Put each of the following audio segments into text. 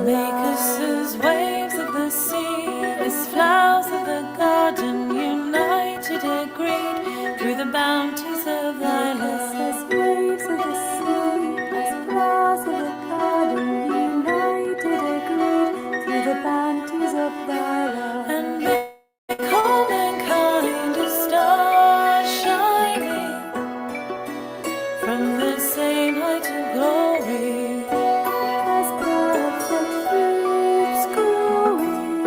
Make us as waves of the sea, as flowers of the garden, united agreed through the bounties of thy love. As waves of the sea, as flowers of the garden, united agreed through the bounties of thy love. And make all mankind a star shining from the same height of glory. As perfect fruits growing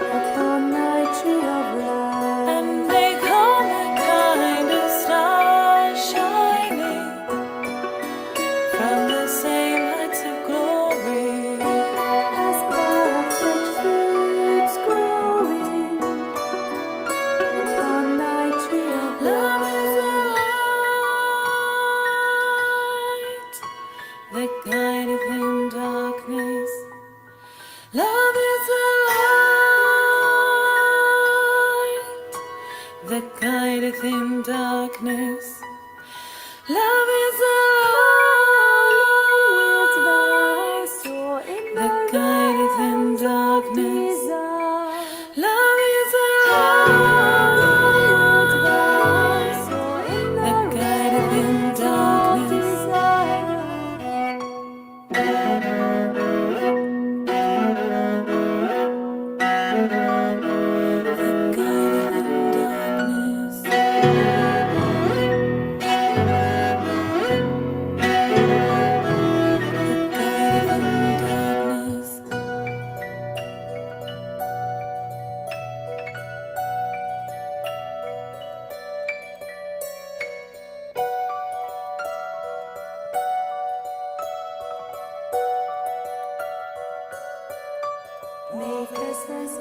upon thy tree of life. And make all mankind a star shining from the same heights of glory. As perfect fruits growing upon thy tree of Love life. is the light that guideth in darkness. Love is the light that guideth in darkness. Love is the light that guideth in darkness. Love is the light that guideth in darkness. That guideth in darkness. That guideth in darkness. Make us as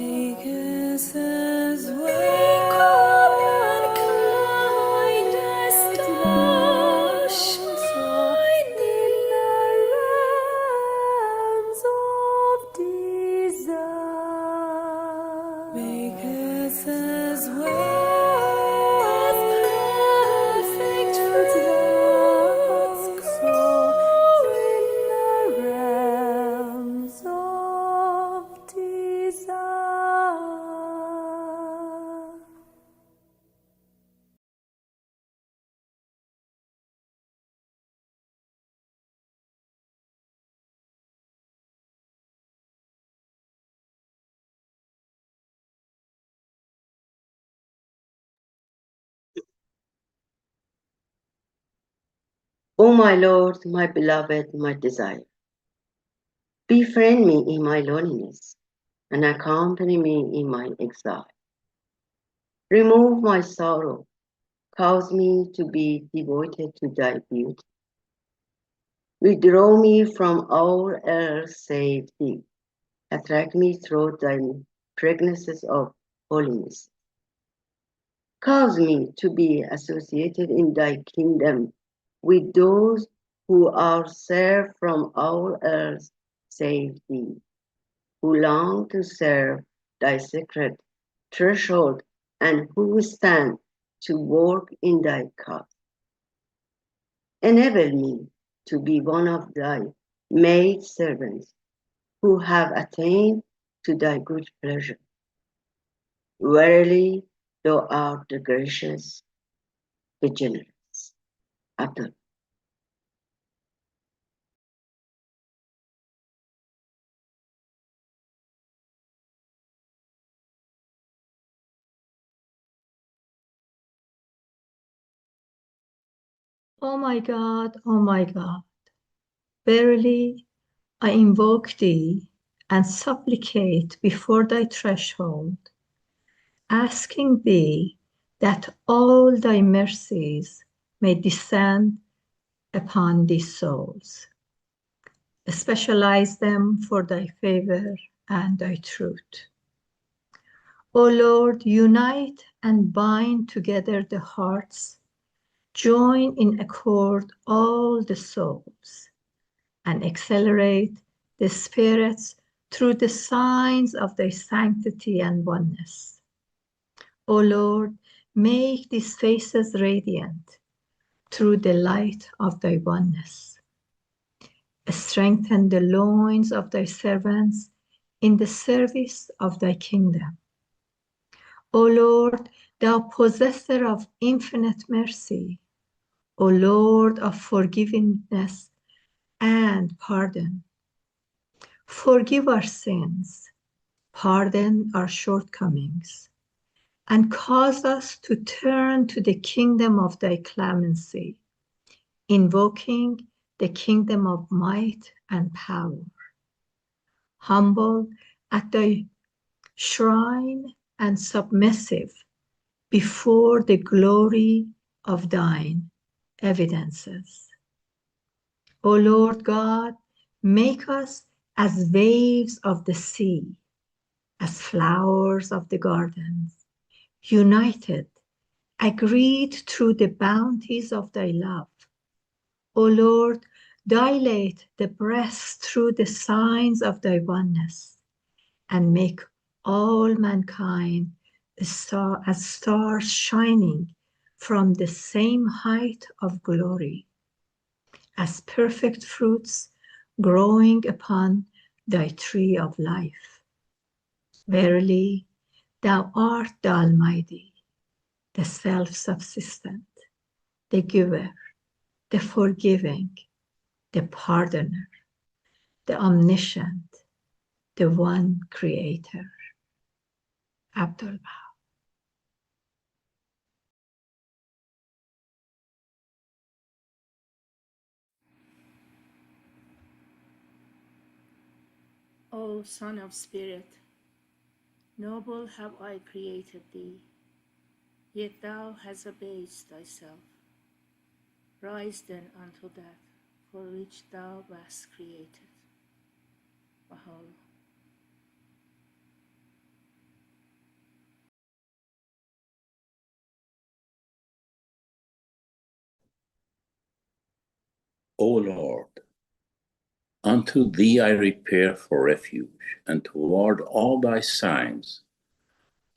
Make us as waves of mankind, as stars shine in the realms of desire. Make us as waves, perfect fruits growing in the realms of desire. O my Lord, my beloved, my desire, befriend me in my loneliness and accompany me in my exile. Remove my sorrow, cause me to be devoted to thy beauty. Withdraw me from all else save thee. Attract me through thy pregnancies of holiness. Cause me to be associated in thy kingdom with those who are served from all else save thee, who long to serve thy sacred threshold and who stand to work in thy cause. Enable me to be one of thy maid servants who have attained to thy good pleasure. Verily, thou art the gracious, the generous. Abdul. O my God, O my God, verily I invoke thee and supplicate before thy threshold, asking thee that all thy mercies may descend upon these souls. Specialize them for thy favor and thy truth. O Lord, unite and bind together the hearts, join in accord all the souls, and accelerate the spirits through the signs of thy sanctity and oneness. O Lord, make these faces radiant through the light of thy oneness. Strengthen the loins of thy servants in the service of thy kingdom. O Lord, thou possessor of infinite mercy, O Lord of forgiveness and pardon, forgive our sins, pardon our shortcomings, and cause us to turn to the kingdom of thy clemency, invoking the kingdom of might and power. Humble at thy shrine and submissive before the glory of thine evidences. O Lord God, make us as waves of the sea, as flowers of the gardens, united, agreed through the bounties of thy love. O Lord, dilate the breast through the signs of thy oneness, and make all mankind as stars shining from the same height of glory, as perfect fruits growing upon thy tree of life. Verily, thou art the Almighty, the self-subsistent, the giver, the forgiving, the pardoner, the omniscient, the one creator. Abdul. O Son of Spirit, noble have I created thee, yet thou hast abased thyself. Rise then unto that for which thou wast created. Baha'u'llah. O Lord, unto thee I repair for refuge, and toward all thy signs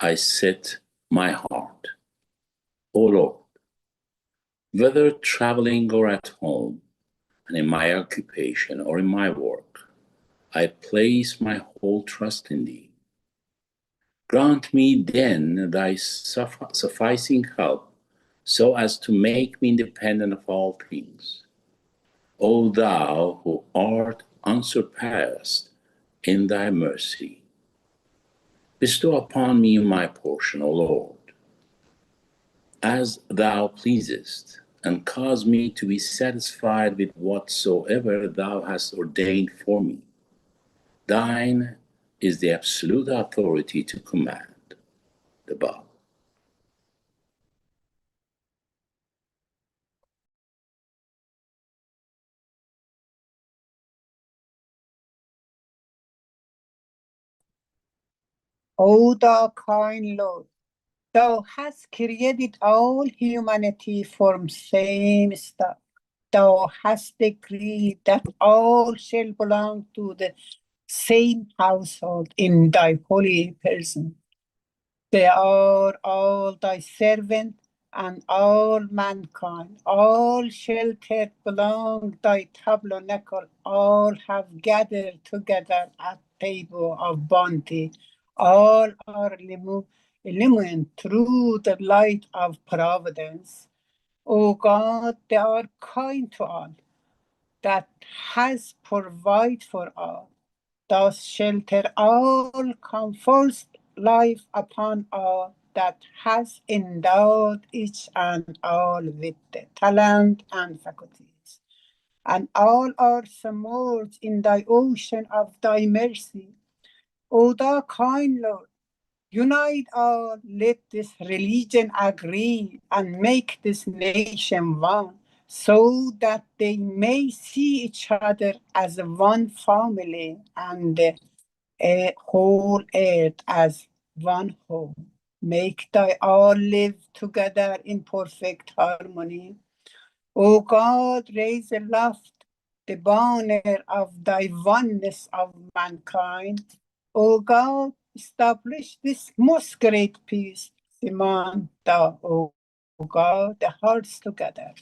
I set my heart. O Lord, whether traveling or at home, and in my occupation or in my work, I place my whole trust in thee. Grant me then thy sufficing help, so as to make me independent of all things. O thou who art unsurpassed in thy mercy, bestow upon me my portion, O Lord, as thou pleasest, and cause me to be satisfied with whatsoever thou hast ordained for me. Thine is the absolute authority to command. The Bab. O thou kind Lord, thou hast created all humanity from same stuff. Thou hast decreed that all shall belong to the same household in thy holy person. They are all thy servants and all mankind. All sheltered belong thy tabernacle. All have gathered together at table of bounty. All are illumined through the light of providence. O God, they are kind to all, that has provided for all. Thou shelter all, confers life upon all, that has endowed each and all with the talent and faculties. And all are submerged in thy ocean of thy mercy. O thou kind Lord, unite all, let this religion agree, and make this nation one, so that they may see each other as one family, and the whole earth as one home. Make thy all live together in perfect harmony. O God, raise aloft the banner of thy oneness of mankind. O God, establish this most great peace among thou, O God, the hearts together.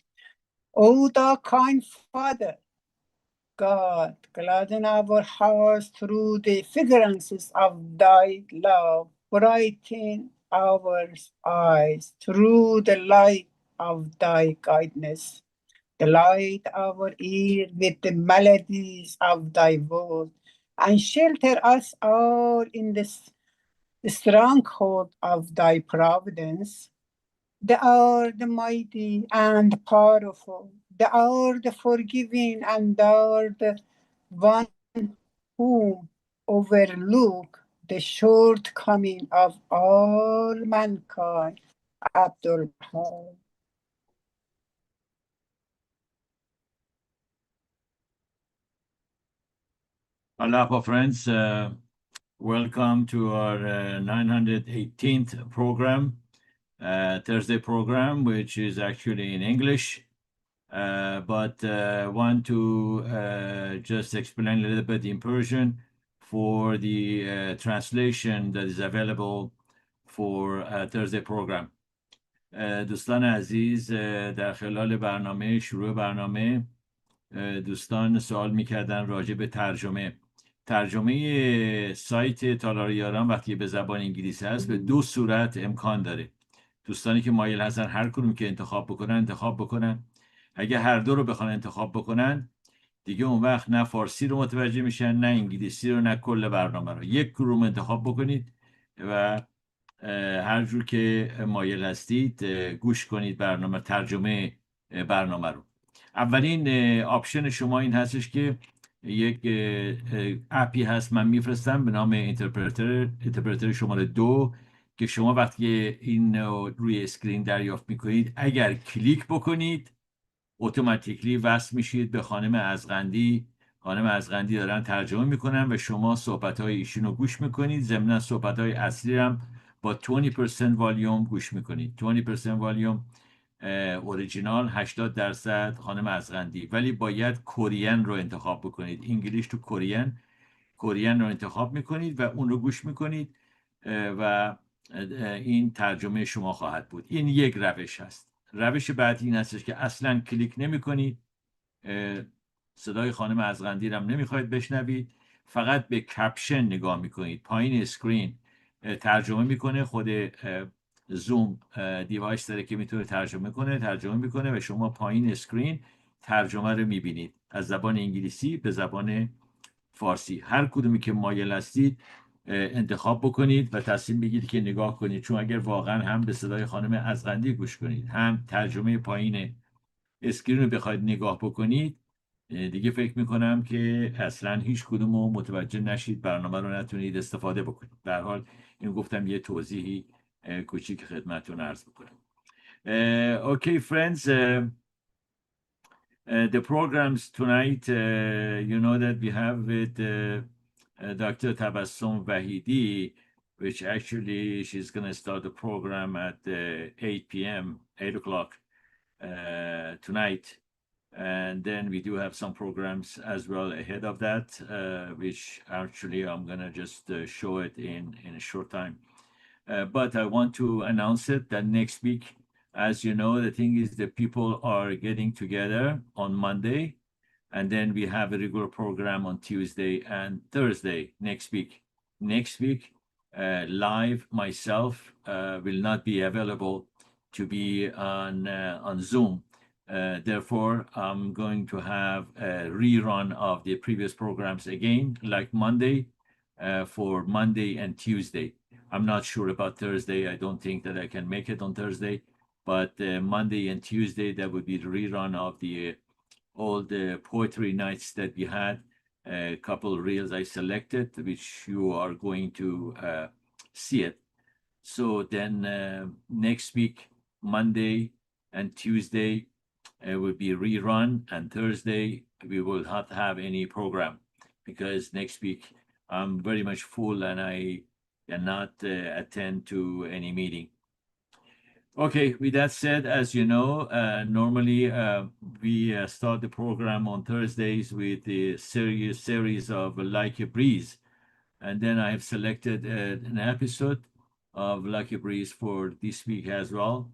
O thou kind Father, God, gladden our hearts through the fragrances of thy love. Brighten our eyes through the light of thy guidance. Delight our ear with the melodies of thy word, and shelter us all in the stronghold of thy providence. Thou art the mighty and powerful. Thou art the forgiving, and thou art the one who overlook the shortcoming of all mankind. Abdul Bahar. Aloha, friends. Welcome to our 918th program, Thursday program, which is actually in English. But want to just explain a little bit in Persian for the translation that is available for Thursday program. دوستان عزیز، در خلال برنامه شروع برنامه دوستان سوال میکردن راجع به ترجمه سایت تالار یاران وقتی به زبان انگلیسی هست به دو صورت امکان داره. دوستانی که مایل هستن هر کدوم که انتخاب بکنن. اگه هر دو رو بخوان انتخاب بکنن دیگه اون وقت نه فارسی رو متوجه میشن، نه انگلیسی رو، نه کل برنامه رو. یک گروه انتخاب بکنید و هر جور که مایل هستید گوش کنید ترجمه برنامه رو. اولین آپشن شما این هستش که یک اپی هست من میفرستم به نام اینترپرتر شماره 2 که شما وقتی این روی اسکرین دریافت میکنید اگر کلیک بکنید اتوماتیکلی وصل میشید به خانم ازغندی. خانم ازغندی دارن ترجمه میکنن و شما صحبت‌های ایشون رو گوش میکنید. ضمن صحبت‌های اصلی هم با 20% والیوم گوش میکنید. 20% والیوم اوریجینال، 80% خانم ازغندی. ولی باید کورین رو انتخاب بکنید. انگلیش تو کورین رو انتخاب میکنید و اون رو گوش میکنید و این ترجمه شما خواهد بود. این یک روش هست. روش بعدی این هستش که اصلا کلیک نمی کنید، صدای خانم ازغندی رو هم نمیخواید بشنوید، فقط به کپشن نگاه میکنید. پایین اسکرین ترجمه میکنه، خود زوم دیوایس داره که میتونه ترجمه میکنه و شما پایین اسکرین ترجمه رو میبینید از زبان انگلیسی به زبان فارسی. هر کدومی که مایل هستید انتخاب بکنید و تصمیم بگیرید که نگاه کنید، چون اگر واقعا هم به صدای خانم ازغندی گوش کنید هم ترجمه پایین اسکرین رو بخواید نگاه بکنید دیگه فکر میکنم که اصلا هیچ کدوم رو متوجه نشید، برنامه رو نتونید استفاده بکنید. در حال این گفتم یه توضیحی کوچیک خدمتتون عرض بکنم. Okay, friends, the programs tonight, you know that we have with Dr. Tabassum Vahidi, which actually she's going to start the program at 8 p.m., 8 o'clock tonight. And then we do have some programs as well ahead of that, which actually I'm going to just show it in a short time. But I want to announce it that next week, as you know, the thing is that people are getting together on Monday, and then we have a regular program on Tuesday and Thursday next week. Next week, live, myself will not be available to be on Zoom. Therefore, I'm going to have a rerun of the previous programs again, like Monday, for Monday and Tuesday. I'm not sure about Thursday. I don't think that I can make it on Thursday, but Monday and Tuesday, that would be the rerun of all the poetry nights that we had. A couple reels I selected, which you are going to see it. So then next week, Monday and Tuesday will be rerun, and Thursday we will not have any program because next week I'm very much full and I cannot attend to any meeting. Okay, with that said, as you know, normally we start the program on Thursdays with the series of Like a Breeze. And then I have selected an episode of Like a Breeze for this week as well,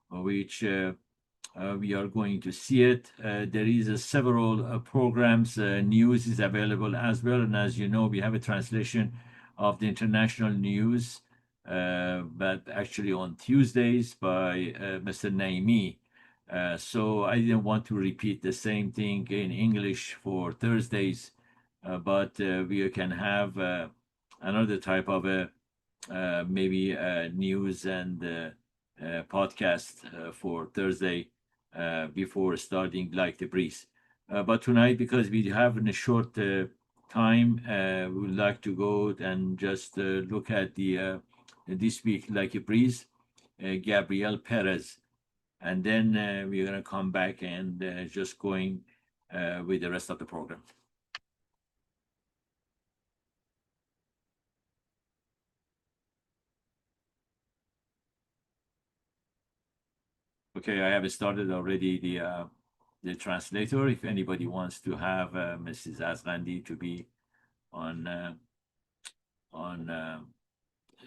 which we are going to see it. There is several programs, news is available as well. And as you know, we have a translation of the international news, but actually on Tuesdays by Mr. Naimi. So I didn't want to repeat the same thing in English for Thursdays, but we can have another type of maybe news and podcast for Thursday before starting Like the Breeze. But tonight, because we have in a short time, we would like to go and just look at the this week Like a Breeze, Gabriel Perez. And then we're going to come back and just going with the rest of the program. Okay, I have started already the translator. If anybody wants to have Mrs. Azgandi to be on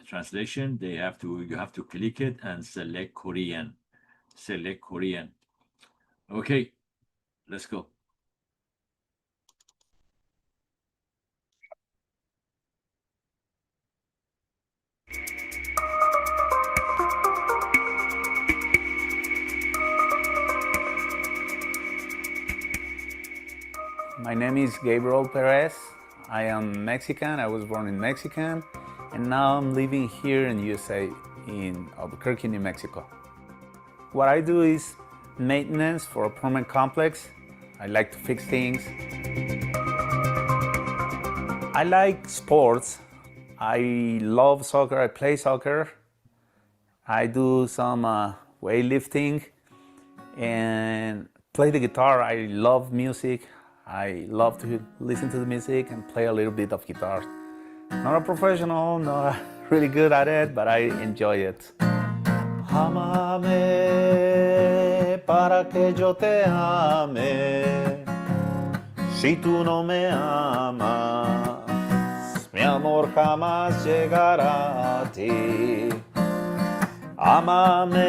translation, you have to click it and select Korean. Select Korean. Okay, let's go. My name is Gabriel Perez. I am Mexican. I was born in Mexico, and now I'm living here in USA, in Albuquerque, New Mexico. What I do is maintenance for apartment complex. I like to fix things. I like sports. I love soccer. I play soccer. I do some weightlifting and play the guitar. I love music. I love to listen to the music and play a little bit of guitar. Not a professional, not really good at it, but I enjoy it. Ámame para que yo te ame. Si tú no me amas, mi amor jamás llegará a ti. Ámame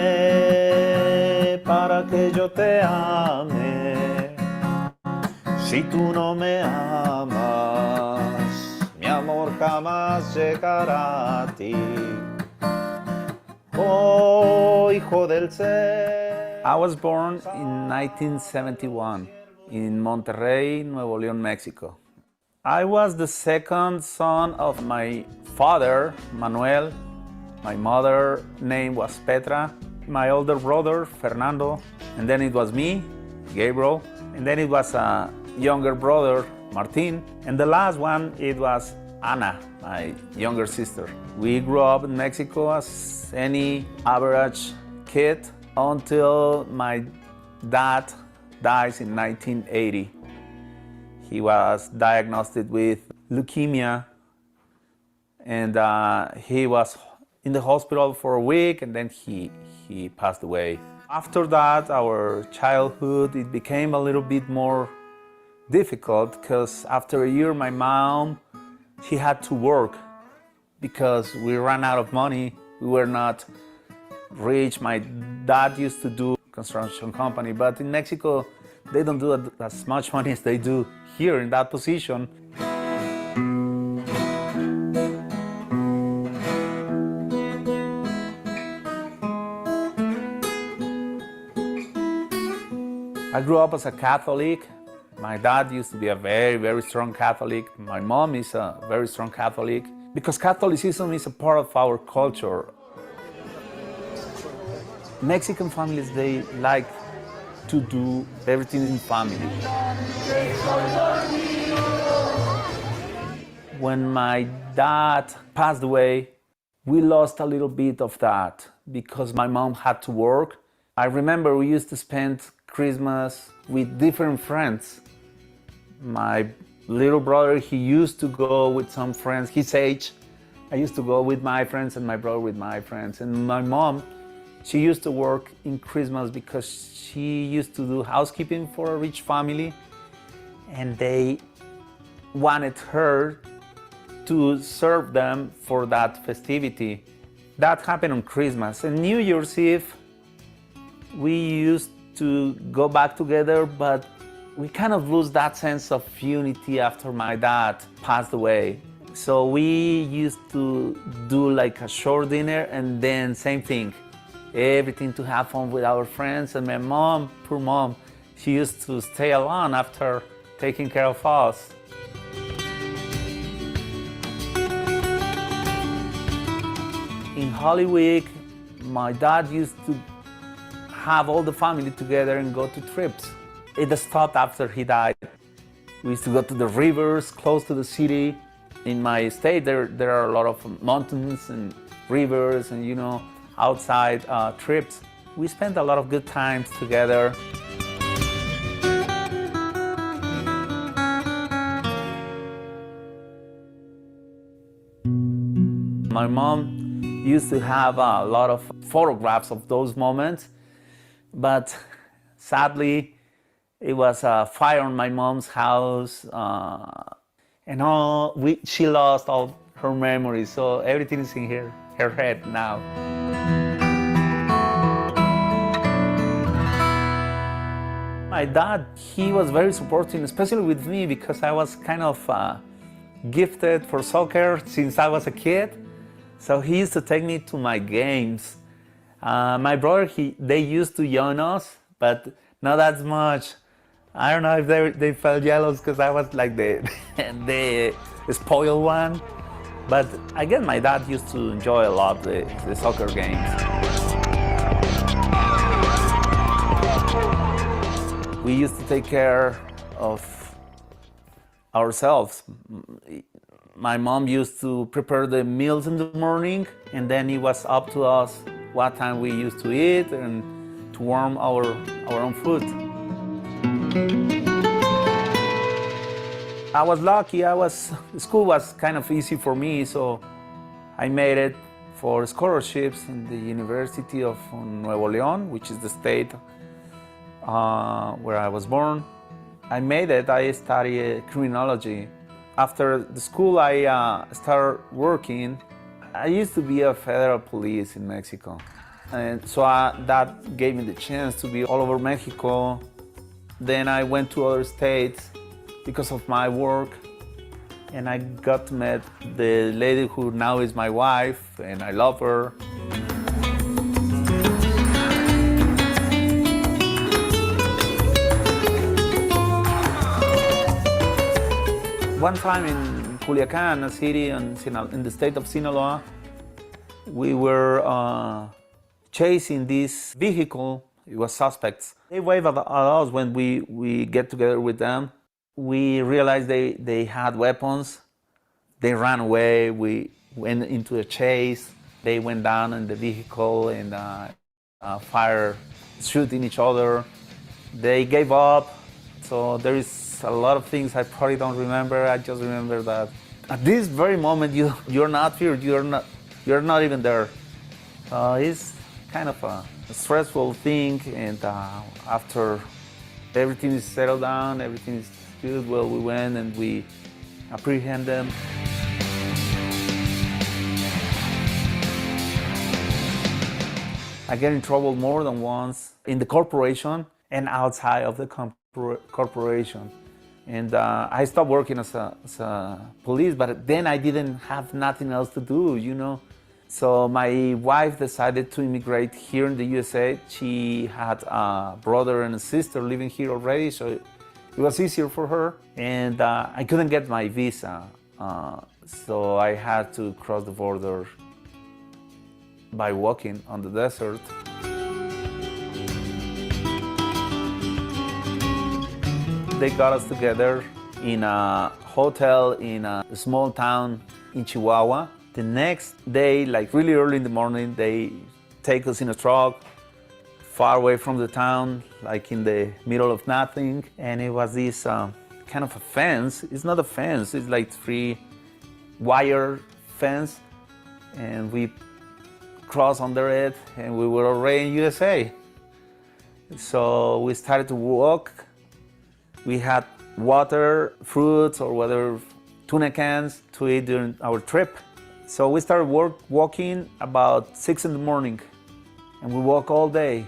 para que yo te ame. Si tú no me amas, mi amor jamás llegará a ti. Oh, hijo del ser. I was born in 1971 in Monterrey, Nuevo León, Mexico. I was the second son of my father, Manuel. My mother name was Petra. My older brother, Fernando. And then it was me, Gabriel. And then it was a younger brother, Martin. And the last one, it was Ana, my younger sister. We grew up in Mexico as any average kid until my dad dies in 1980. He was diagnosed with leukemia, and he was in the hospital for a week, and then he passed away. After that, our childhood, it became a little bit more difficult because after a year, my mom, she had to work because we ran out of money. We were not rich. My dad used to do construction company, but in Mexico, they don't do as much money as they do here in that position. I grew up as a Catholic. My dad used to be a very, very strong Catholic. My mom is a very strong Catholic because Catholicism is a part of our culture. Mexican families, they like to do everything in family. When my dad passed away, we lost a little bit of that because my mom had to work. I remember we used to spend Christmas with different friends. My little brother, he used to go with some friends his age. I used to go with my friends and my brother with my friends. And my mom, she used to work in Christmas because she used to do housekeeping for a rich family, and they wanted her to serve them for that festivity. That happened on Christmas. And New Year's Eve, we used to go back together, but we kind of lose that sense of unity after my dad passed away. So we used to do like a short dinner and then same thing. Everything to have fun with our friends. And my mom, poor mom, she used to stay alone after taking care of us. In Holy Week, my dad used to have all the family together and go to trips. It stopped after he died. We used to go to the rivers close to the city. In my state, there are a lot of mountains and rivers and, you know, outside trips. We spent a lot of good times together. My mom used to have a lot of photographs of those moments, but sadly, it was a fire on my mom's house, and she lost all her memories, so everything is in her head now. My dad, he was very supportive, especially with me, because I was kind of gifted for soccer since I was a kid. So he used to take me to my games. My brother, they used to join us, but not as much. I don't know if they felt jealous because I was like the spoiled one. But again, my dad used to enjoy a lot the soccer games. We used to take care of ourselves. My mom used to prepare the meals in the morning, and then it was up to us what time we used to eat and to warm our own food. I was lucky. School was kind of easy for me, so I made it for scholarships in the University of Nuevo León, which is the state where I was born. I made it. I studied criminology. After the school, I started working. I used to be a federal police in Mexico. And so that gave me the chance to be all over Mexico. Then I went to other states because of my work. And I got to meet the lady who now is my wife, and I love her. One time in Culiacan, a city in the state of Sinaloa, we were chasing this vehicle. It was suspects. They waved at us when we get together with them. We realized they had weapons. They ran away. We went into a chase. They went down in the vehicle and fired, shooting each other. They gave up. So there is a lot of things I probably don't remember. I just remember that at this very moment you're not here. You're not even there. It's kind of a stressful thing. And after everything is settled down, everything is good, well, we went and we apprehend them. I get in trouble more than once in the corporation and outside of the corporation. And I stopped working as a police, but then I didn't have nothing else to do, you know. So my wife decided to immigrate here in the USA. She had a brother and a sister living here already, so it was easier for her. And I couldn't get my visa, so I had to cross the border by walking on the desert. They got us together in a hotel in a small town in Chihuahua. The next day, like really early in the morning, they take us in a truck far away from the town, like in the middle of nothing. And it was this kind of a fence. It's not a fence, it's like 3-wire fence. And we crossed under it and we were already in USA. So we started to walk. We had water, fruits, or whether tuna cans to eat during our trip. So we started walking about 6 in the morning, and we walk all day.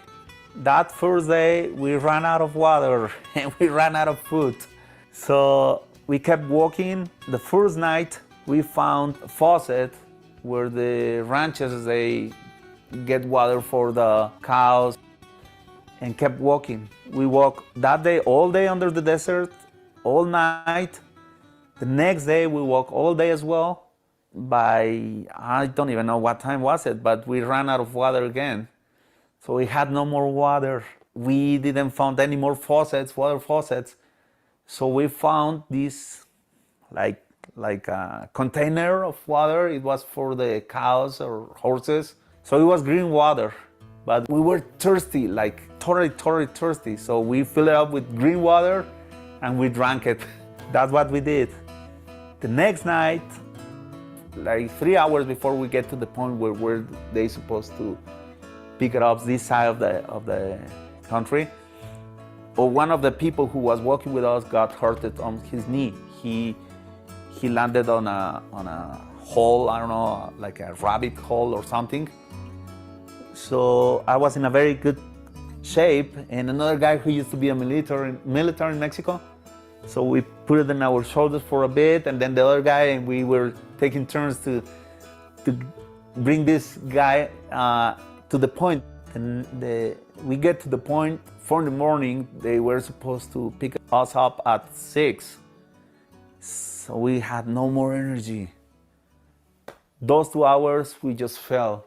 That first day, we ran out of water and we ran out of food. So we kept walking. The first night, we found a faucet where the ranches, they get water for the cows, and kept walking. We walked that day, all day under the desert, all night. The next day, we walked all day as well. By, I don't even know what time was it, but we ran out of water again. So we had no more water. We didn't find any more faucets, water faucets. So we found this like a container of water. It was for the cows or horses. So it was green water, but we were thirsty, like totally thirsty. So we filled it up with green water and we drank it. That's what we did. The next night, like 3 hours before we get to the point where they supposed to pick it up this side of the country, or one of the people who was walking with us got hurted on his knee. He landed on a hole, I don't know, like a rabbit hole or something. So I was in a very good shape, and another guy who used to be a military in Mexico. So we put it on our shoulders for a bit, and then the other guy, and we were taking turns to bring this guy to the point. And we get to the point 4 in the morning. They were supposed to pick us up at 6. So we had no more energy. Those 2 hours, we just fell.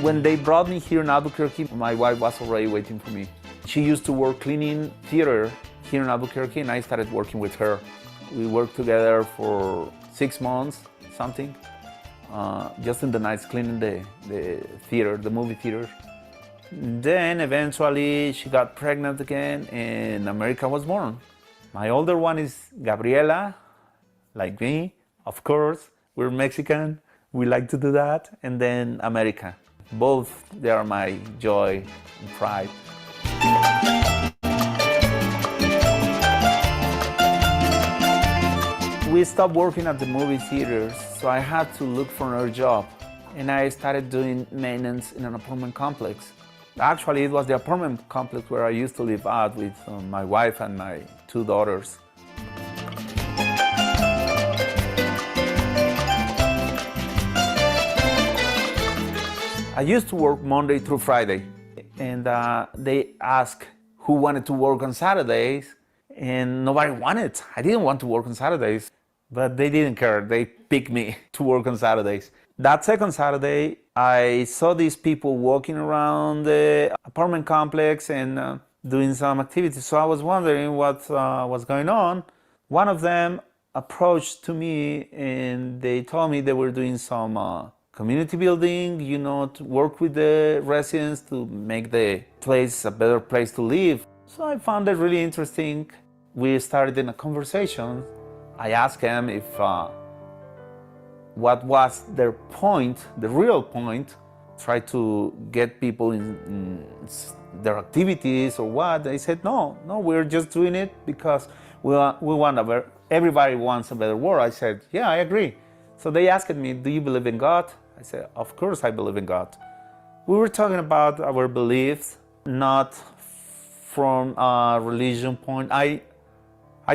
When they brought me here in Albuquerque, my wife was already waiting for me. She used to work cleaning theater here in Albuquerque, and I started working with her. We worked together for 6 months, something, just in the nights cleaning the theater, the movie theater. Then eventually she got pregnant again, and America was born. My older one is Gabriela, like me, of course. We're Mexican, we like to do that. And then America. Both, they are my joy and pride. We stopped working at the movie theaters, so I had to look for another job. And I started doing maintenance in an apartment complex. Actually, it was the apartment complex where I used to live out with my wife and my 2 daughters. I used to work Monday through Friday, and they asked who wanted to work on Saturdays, and nobody wanted. I didn't want to work on Saturdays, but they didn't care. They picked me to work on Saturdays. That second Saturday, I saw these people walking around the apartment complex and doing some activities. So I was wondering what was going on. One of them approached to me and they told me they were doing some community building, to work with the residents to make the place a better place to live. So I found it really interesting. We started in a conversation. I asked him if what was their point, the real point, try to get people in their activities or what. They said, no, we're just doing it because we want everybody wants a better world. I said, yeah, I agree. So they asked me, do you believe in God? I said, of course I believe in God. We were talking about our beliefs, not from a religion point. I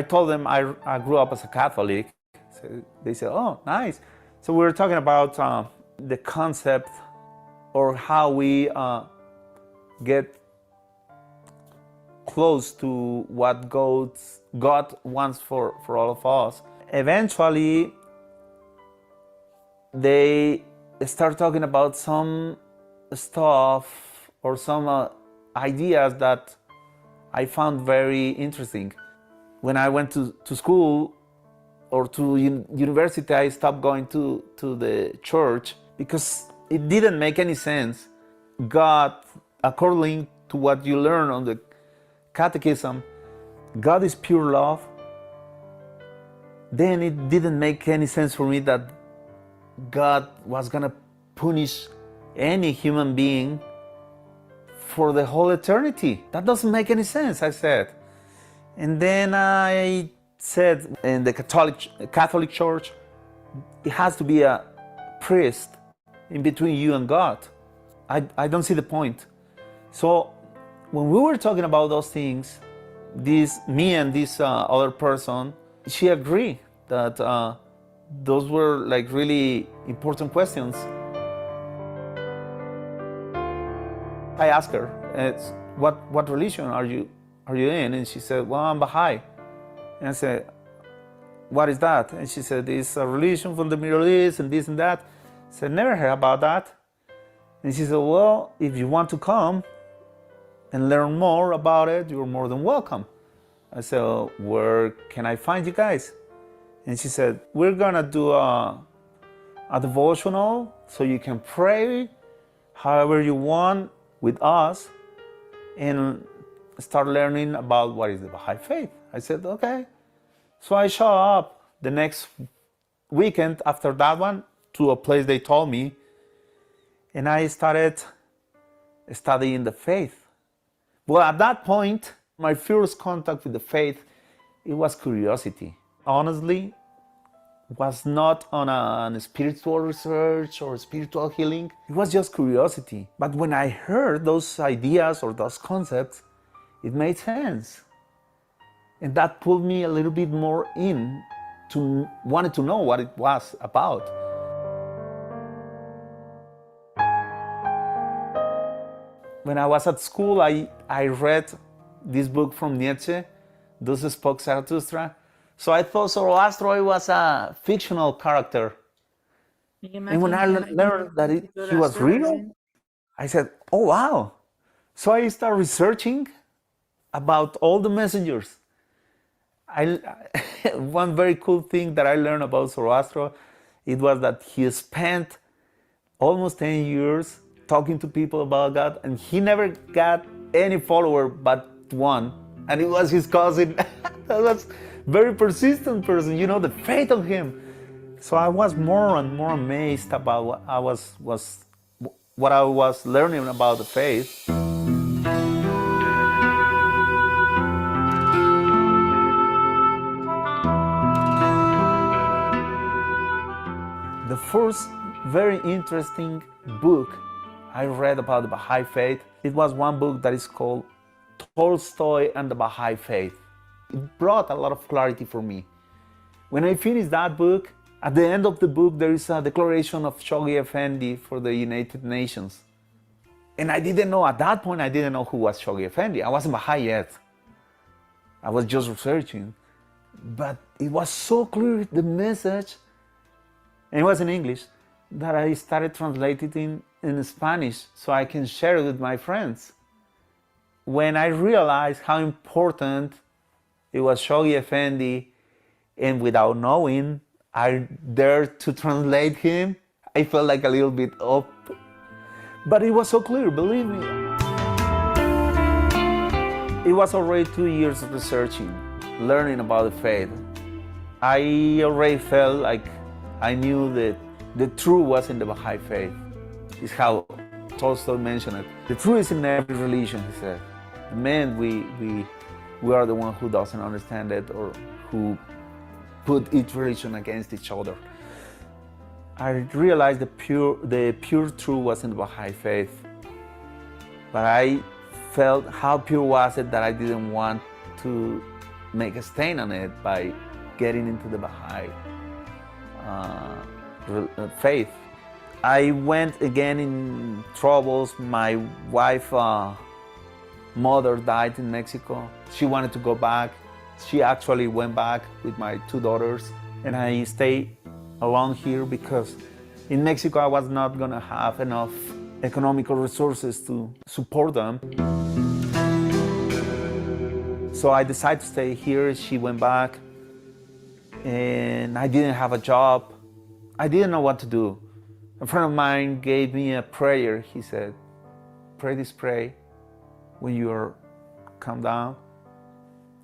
told them I grew up as a Catholic, They said, oh, nice. So we were talking about the concept or how we get close to what God wants for all of us. Eventually, they start talking about some stuff or some ideas that I found very interesting. When I went to school or to university, I stopped going to the church because it didn't make any sense. God, according to what you learn on the catechism, God is pure love. Then it didn't make any sense for me that God was gonna punish any human being for the whole eternity. That doesn't make any sense, I said. And then I said, in the Catholic Church, it has to be a priest in between you and God. I don't see the point. So when we were talking about those things, me and this other person, she agreed that those were like really important questions. I asked her, what religion are you in? And she said, well, I'm Baha'i. And I said, what is that? And she said, it's a religion from the Middle East and this and that. I said, never heard about that. And she said, well, if you want to come and learn more about it, you're more than welcome. I said, where can I find you guys? And she said, we're gonna do a devotional so you can pray however you want with us and start learning about what is the Baha'i faith. I said, okay. So I show up the next weekend after that one to a place they told me, and I started studying the faith. Well, at that point, my first contact with the faith, it was curiosity. Honestly, was not on a spiritual research or spiritual healing. It was just curiosity. But when I heard those ideas or those concepts, it made sense. And that pulled me a little bit more in to wanted to know what it was about. When I was at school, I read this book from Nietzsche, Thus Spoke Zarathustra. So I thought Zoroaster was a fictional character. And when I learned that he was real, I said, oh wow. So I started researching about all the messengers. One very cool thing that I learned about Zoroaster, it was that he spent almost 10 years talking to people about God, and he never got any follower but one, and it was his cousin. That was very persistent person, the faith of him. So I was more and more amazed about what I was learning about the faith. The first very interesting book I read about the Baha'i faith, it was one book that is called Tolstoy and the Baha'i Faith. It brought a lot of clarity for me. When I finished that book, at the end of the book there is a declaration of Shoghi Effendi for the United Nations. And at that point I didn't know who was Shoghi Effendi. I wasn't Baha'i yet. I was just researching. But it was so clear, the message, and it was in English, that I started translating in Spanish so I can share it with my friends. When I realized how important it was Shoghi Effendi, and without knowing, I dared to translate him, I felt like a little bit up. But it was so clear, believe me. It was already 2 years of researching, learning about the faith. I already felt like I knew that the truth was in the Baha'i faith. It's how Tolstoy mentioned it. The truth is in every religion, he said. The man, we are the one who doesn't understand it or who put each religion against each other. I realized the pure truth was in the Baha'i faith. But I felt how pure was it that I didn't want to make a stain on it by getting into the Baha'i faith. I went again in troubles. My wife, mother died in Mexico. She wanted to go back. She actually went back with my two daughters, and I stayed alone here because in Mexico I was not gonna have enough economical resources to support them. So I decided to stay here. She went back, and I didn't have a job. I didn't know what to do. A friend of mine gave me a prayer. He said, pray this prayer when you come down.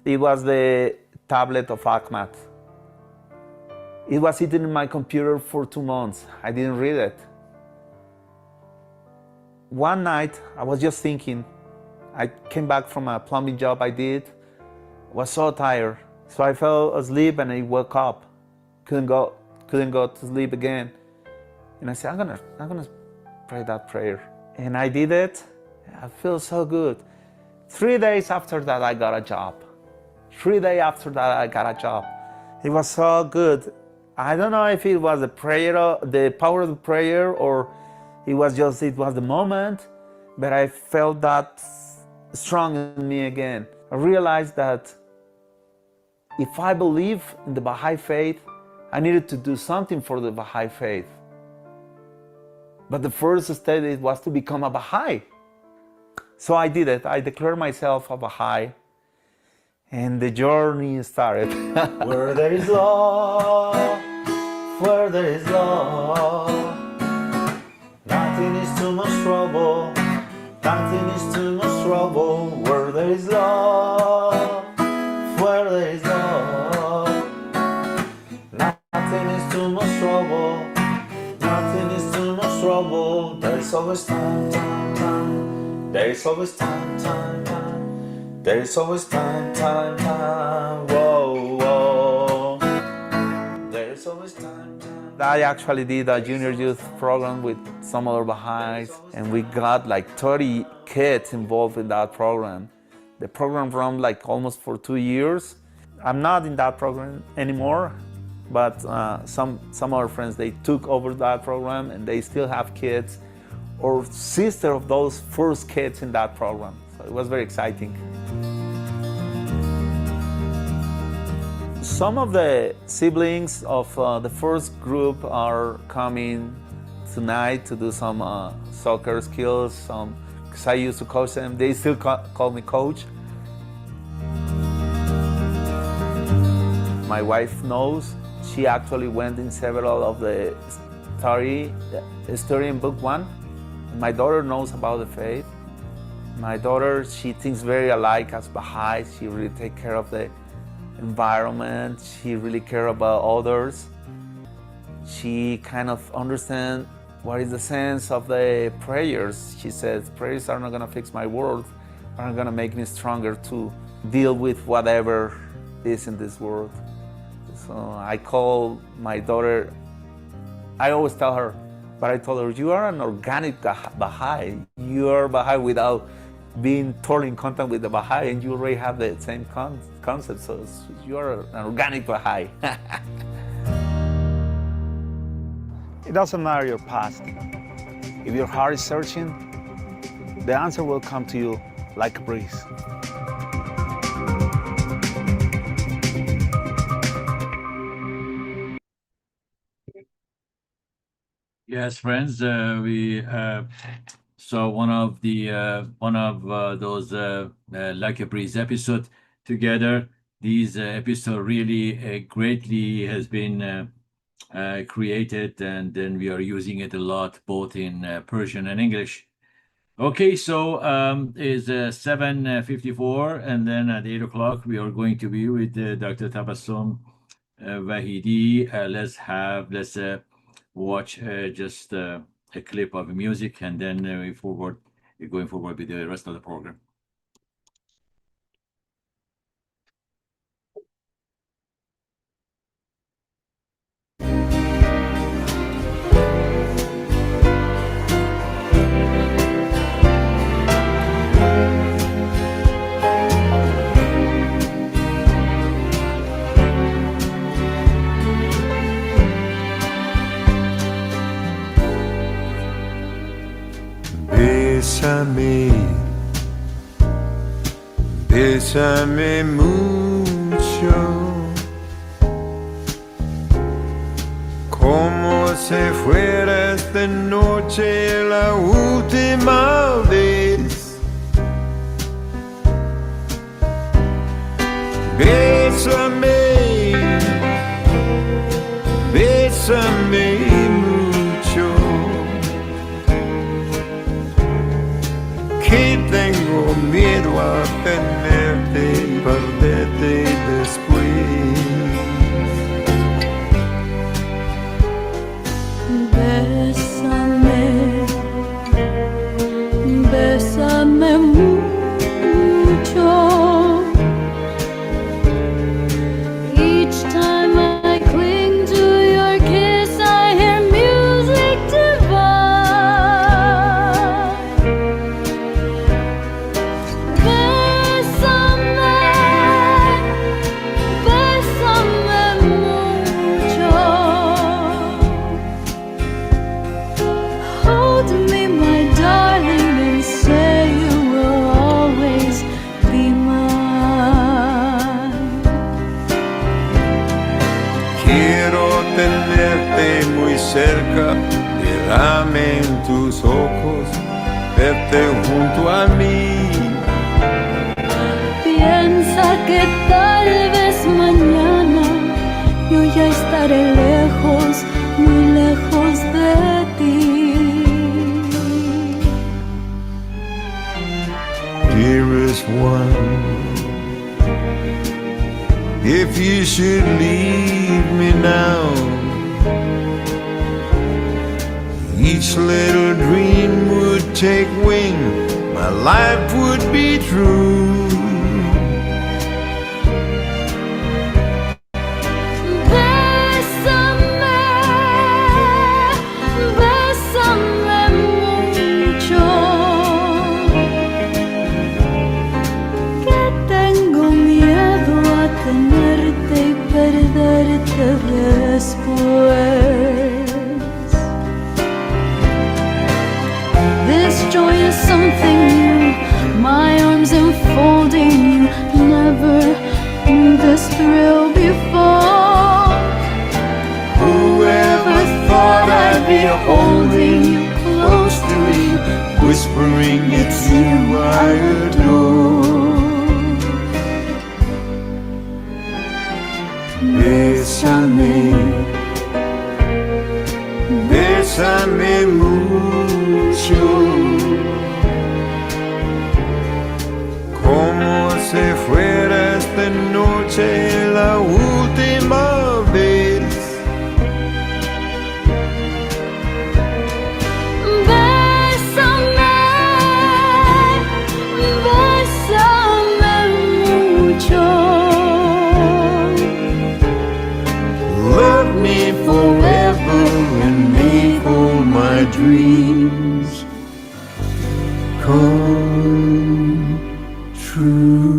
It was the tablet of Ahmad. It was sitting in my computer for 2 months. I didn't read it. One night, I was just thinking. I came back from a plumbing job I did. I was so tired. So I fell asleep and I woke up. Couldn't go to sleep again. And I said, I'm gonna pray that prayer. And I did it. I feel so good. 3 days after that, I got a job. 3 days after that, I got a job. It was so good. I don't know if it was the prayer, the power of the prayer, or it was the moment, but I felt that strong in me again. I realized that if I believe in the Baha'i faith, I needed to do something for the Baha'i faith. But the first step was to become a Baha'i. So I did it. I declared myself a Baha'i. And the journey started. Where there is love, where there is love, nothing is too much trouble, nothing is too much trouble. Where there is love, where there is love, nothing is too much trouble, nothing is too much trouble. There is always time, time, time. There is always time, time, time. There is always time, time, time. Whoa, whoa. There is always time, time. I actually did a junior youth program with some other Baha'is, and we got like 30 kids involved in that program. The program ran like almost for 2 years. I'm not in that program anymore, but some other friends, they took over that program and they still have kids or sister of those first kids in that program. So it was very exciting. Some of the siblings of the first group are coming tonight to do some soccer skills, because I used to coach them. They still call me coach. My wife knows. She actually went in several of the story in book 1. My daughter knows about the faith. My daughter, she thinks very alike as Baha'i. She really takes care of the environment. She really cares about others. She kind of understands what is the sense of the prayers. She says, prayers are not going to fix my world, are not going to make me stronger to deal with whatever is in this world. So I call my daughter, I always tell her, but I told her, you are an organic Baha'i. You are Baha'i without being totally in contact with the Baha'i, and you already have the same concept, so you are an organic Baha'i. It doesn't matter your past. If your heart is searching, the answer will come to you like a breeze. Yes, friends, we saw one of those Like a Breeze episode together. These episode really greatly has been created, and then we are using it a lot, both in Persian and English. Okay, so is 7:54, and then at 8 o'clock we are going to be with Dr. Tabassum Wahidi. Let's watch just a clip of music, and then we're going forward with the rest of the program. bésame mucho, como si fuera esta noche la última vez. Bésame, bésame mucho, que tengo miedo a tenerte y perderte después. Bésame, bésame mucho. Each time I cling to your kiss, I hear music divine. Bésame, bésame mucho. Hold me, my darling, and say you will always be mine. Quiero tenerte muy cerca, mirarme en tus ojos, verte junto a mí. Piensa que tal vez mañana yo ya estaré lejos, muy lejos de ti. Dearest one, if you should leave me now, each little dream would take wing, my life would be true. Bésame, bésame mucho, que tengo miedo a tenerte y perderte después. This joy is something new, my arms enfolding you, never knew this thrill before. Whoever thought I'd be holding you close to me, whispering it's you I adore. Bésame, bésame mucho, como si fuera esta noche la última vez. Bésame, bésame mucho. Love me forever and make all my dreams come true.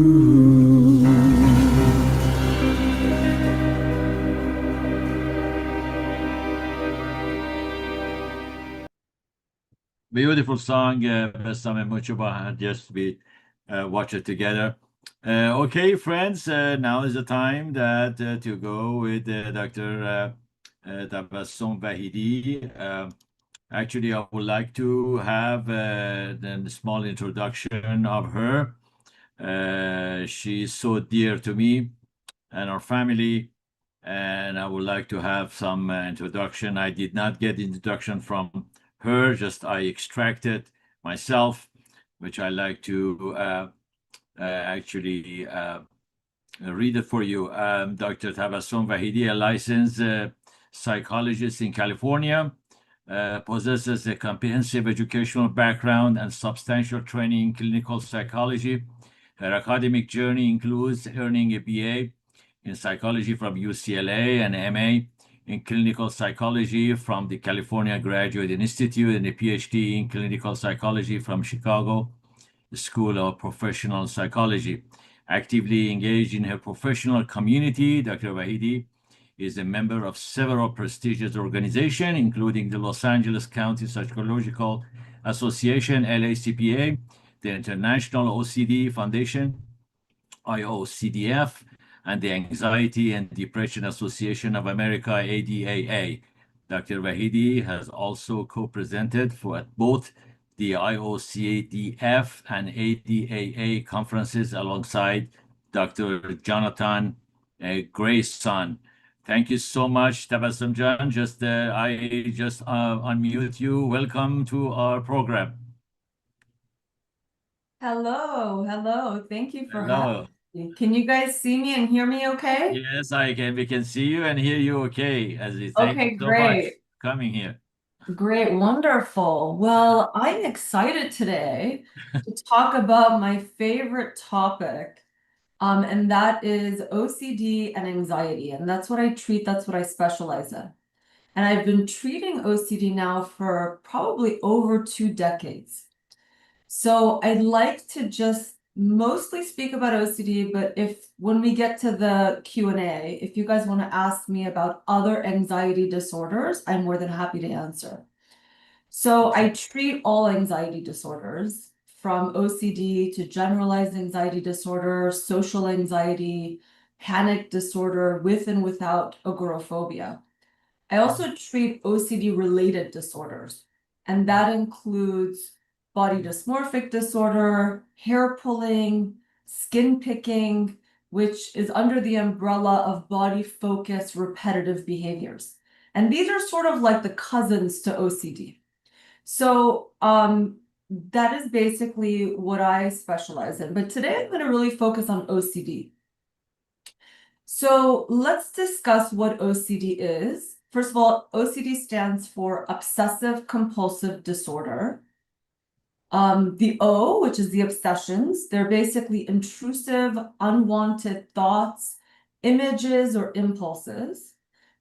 Beautiful song, Besame Mucho, just we watch it together. Okay, friends, now is the time that to go with Dr. Tabassum Vahidi. Actually, I would like to have then a small introduction of her. She's so dear to me and our family, and I would like to have some introduction. I did not get introduction from her, just I extracted myself, which I like to actually read it for you. Dr. Tabassum Vahidi, a licensed psychologist in California, possesses a comprehensive educational background and substantial training in clinical psychology. Her academic journey includes earning a BA in psychology from UCLA and MA in clinical psychology from the California Graduate Institute and a PhD in clinical psychology from Chicago School of Professional Psychology. Actively engaged in her professional community, Dr. Vahidi is a member of several prestigious organizations, including the Los Angeles County Psychological Association, LACPA, the International OCD Foundation, IOCDF, and the Anxiety and Depression Association of America, ADAA. Dr. Vahidi has also co-presented at both the IOCDF and ADAA conferences alongside Dr. Jonathan Grayson. Thank you so much, Tabassum Jan. I just unmute you. Welcome to our program. Hello. Thank you for Hello. having me. Can you guys see me and hear me okay? Yes, I can. We can see you and hear you okay. Thank Okay, you so much great. for coming here. Great, wonderful. Well, I'm excited today to talk about my favorite topic, and that is OCD and anxiety. And that's what I treat, that's what I specialize in. And I've been treating OCD now for probably over 2 decades. So I'd like to just mostly speak about OCD, but when we get to the Q&A, if you guys want to ask me about other anxiety disorders, I'm more than happy to answer. So I treat all anxiety disorders, from OCD to generalized anxiety disorder, social anxiety, panic disorder, with and without agoraphobia. I also treat OCD-related disorders, and that includes body dysmorphic disorder, hair pulling, skin picking, which is under the umbrella of body-focused repetitive behaviors. And these are sort of like the cousins to OCD. So that is basically what I specialize in. But today I'm going to really focus on OCD. So let's discuss what OCD is. First of all, OCD stands for obsessive compulsive disorder. The O, which is the obsessions, they're basically intrusive, unwanted thoughts, images, or impulses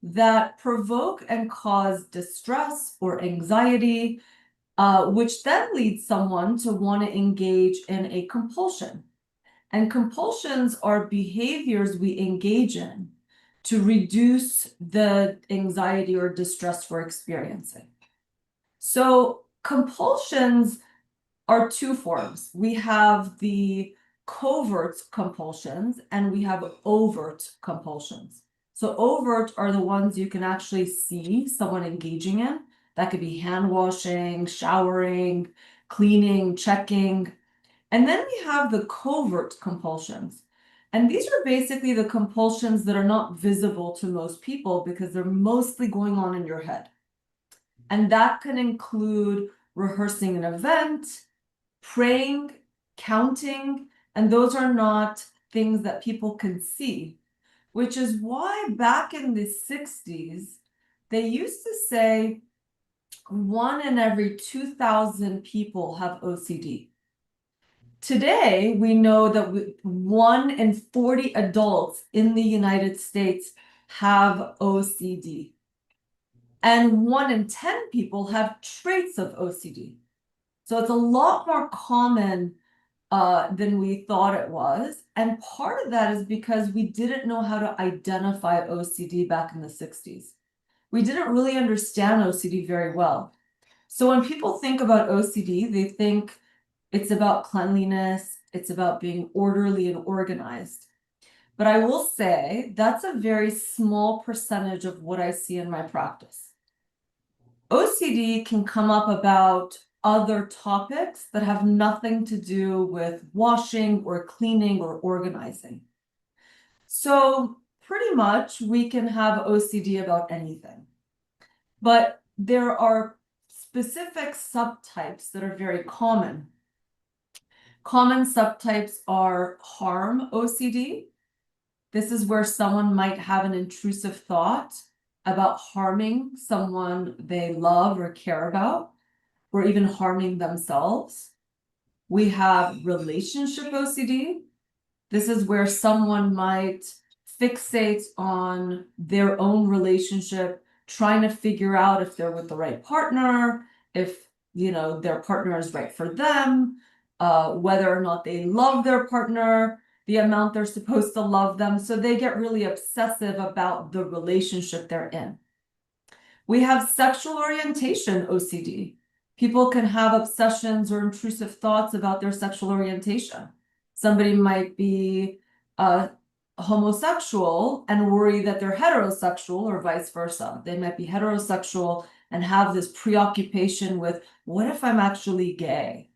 that provoke and cause distress or anxiety, which then leads someone to want to engage in a compulsion. And compulsions are behaviors we engage in to reduce the anxiety or distress we're experiencing. So compulsions are 2 forms. We have the covert compulsions and we have overt compulsions. So overt are the ones you can actually see someone engaging in. That could be hand washing, showering, cleaning, checking. And then we have the covert compulsions. And these are basically the compulsions that are not visible to most people because they're mostly going on in your head. And that can include rehearsing an event, praying, counting, and those are not things that people can see, which is why back in the 60s, they used to say 1 in every 2,000 people have OCD. Today, we know that 1 in 40 adults in the United States have OCD. And 1 in 10 people have traits of OCD. So it's a lot more common than we thought it was. And part of that is because we didn't know how to identify OCD back in the 60s. We didn't really understand OCD very well. So when people think about OCD, they think it's about cleanliness, it's about being orderly and organized. But I will say that's a very small percentage of what I see in my practice. OCD can come up about other topics that have nothing to do with washing or cleaning or organizing. So pretty much we can have OCD about anything. But there are specific subtypes that are very common. Common subtypes are harm OCD. This is where someone might have an intrusive thought about harming someone they love or care about, or even harming themselves. We have relationship OCD. This is where someone might fixate on their own relationship, trying to figure out if they're with the right partner, if their partner is right for them, whether or not they love their partner, the amount they're supposed to love them. So they get really obsessive about the relationship they're in. We have sexual orientation OCD. People can have obsessions or intrusive thoughts about their sexual orientation. Somebody might be homosexual and worry that they're heterosexual or vice versa. They might be heterosexual and have this preoccupation with, what if I'm actually gay?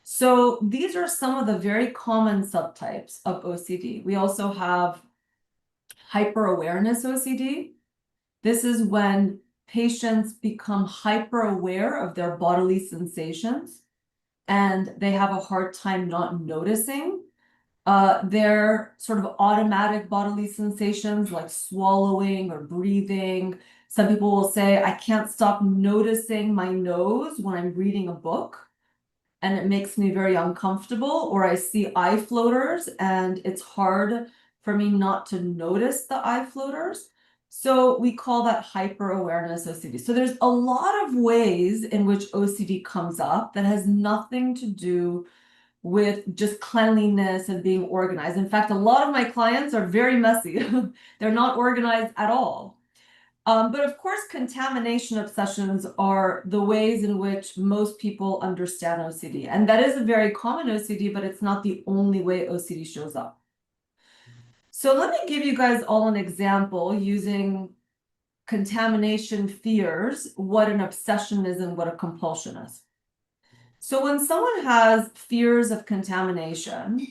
So these are some of the very common subtypes of OCD. We also have hyper-awareness OCD. This is when patients become hyper-aware of their bodily sensations and they have a hard time not noticing their sort of automatic bodily sensations like swallowing or breathing. Some people will say, I can't stop noticing my nose when I'm reading a book and it makes me very uncomfortable, or I see eye floaters and it's hard for me not to notice the eye floaters. So we call that hyper-awareness OCD. So there's a lot of ways in which OCD comes up that has nothing to do with just cleanliness and being organized. In fact, a lot of my clients are very messy. They're not organized at all. But of course, contamination obsessions are the ways in which most people understand OCD. And that is a very common OCD, but it's not the only way OCD shows up. So let me give you guys all an example using contamination fears, what an obsession is and what a compulsion is. So when someone has fears of contamination,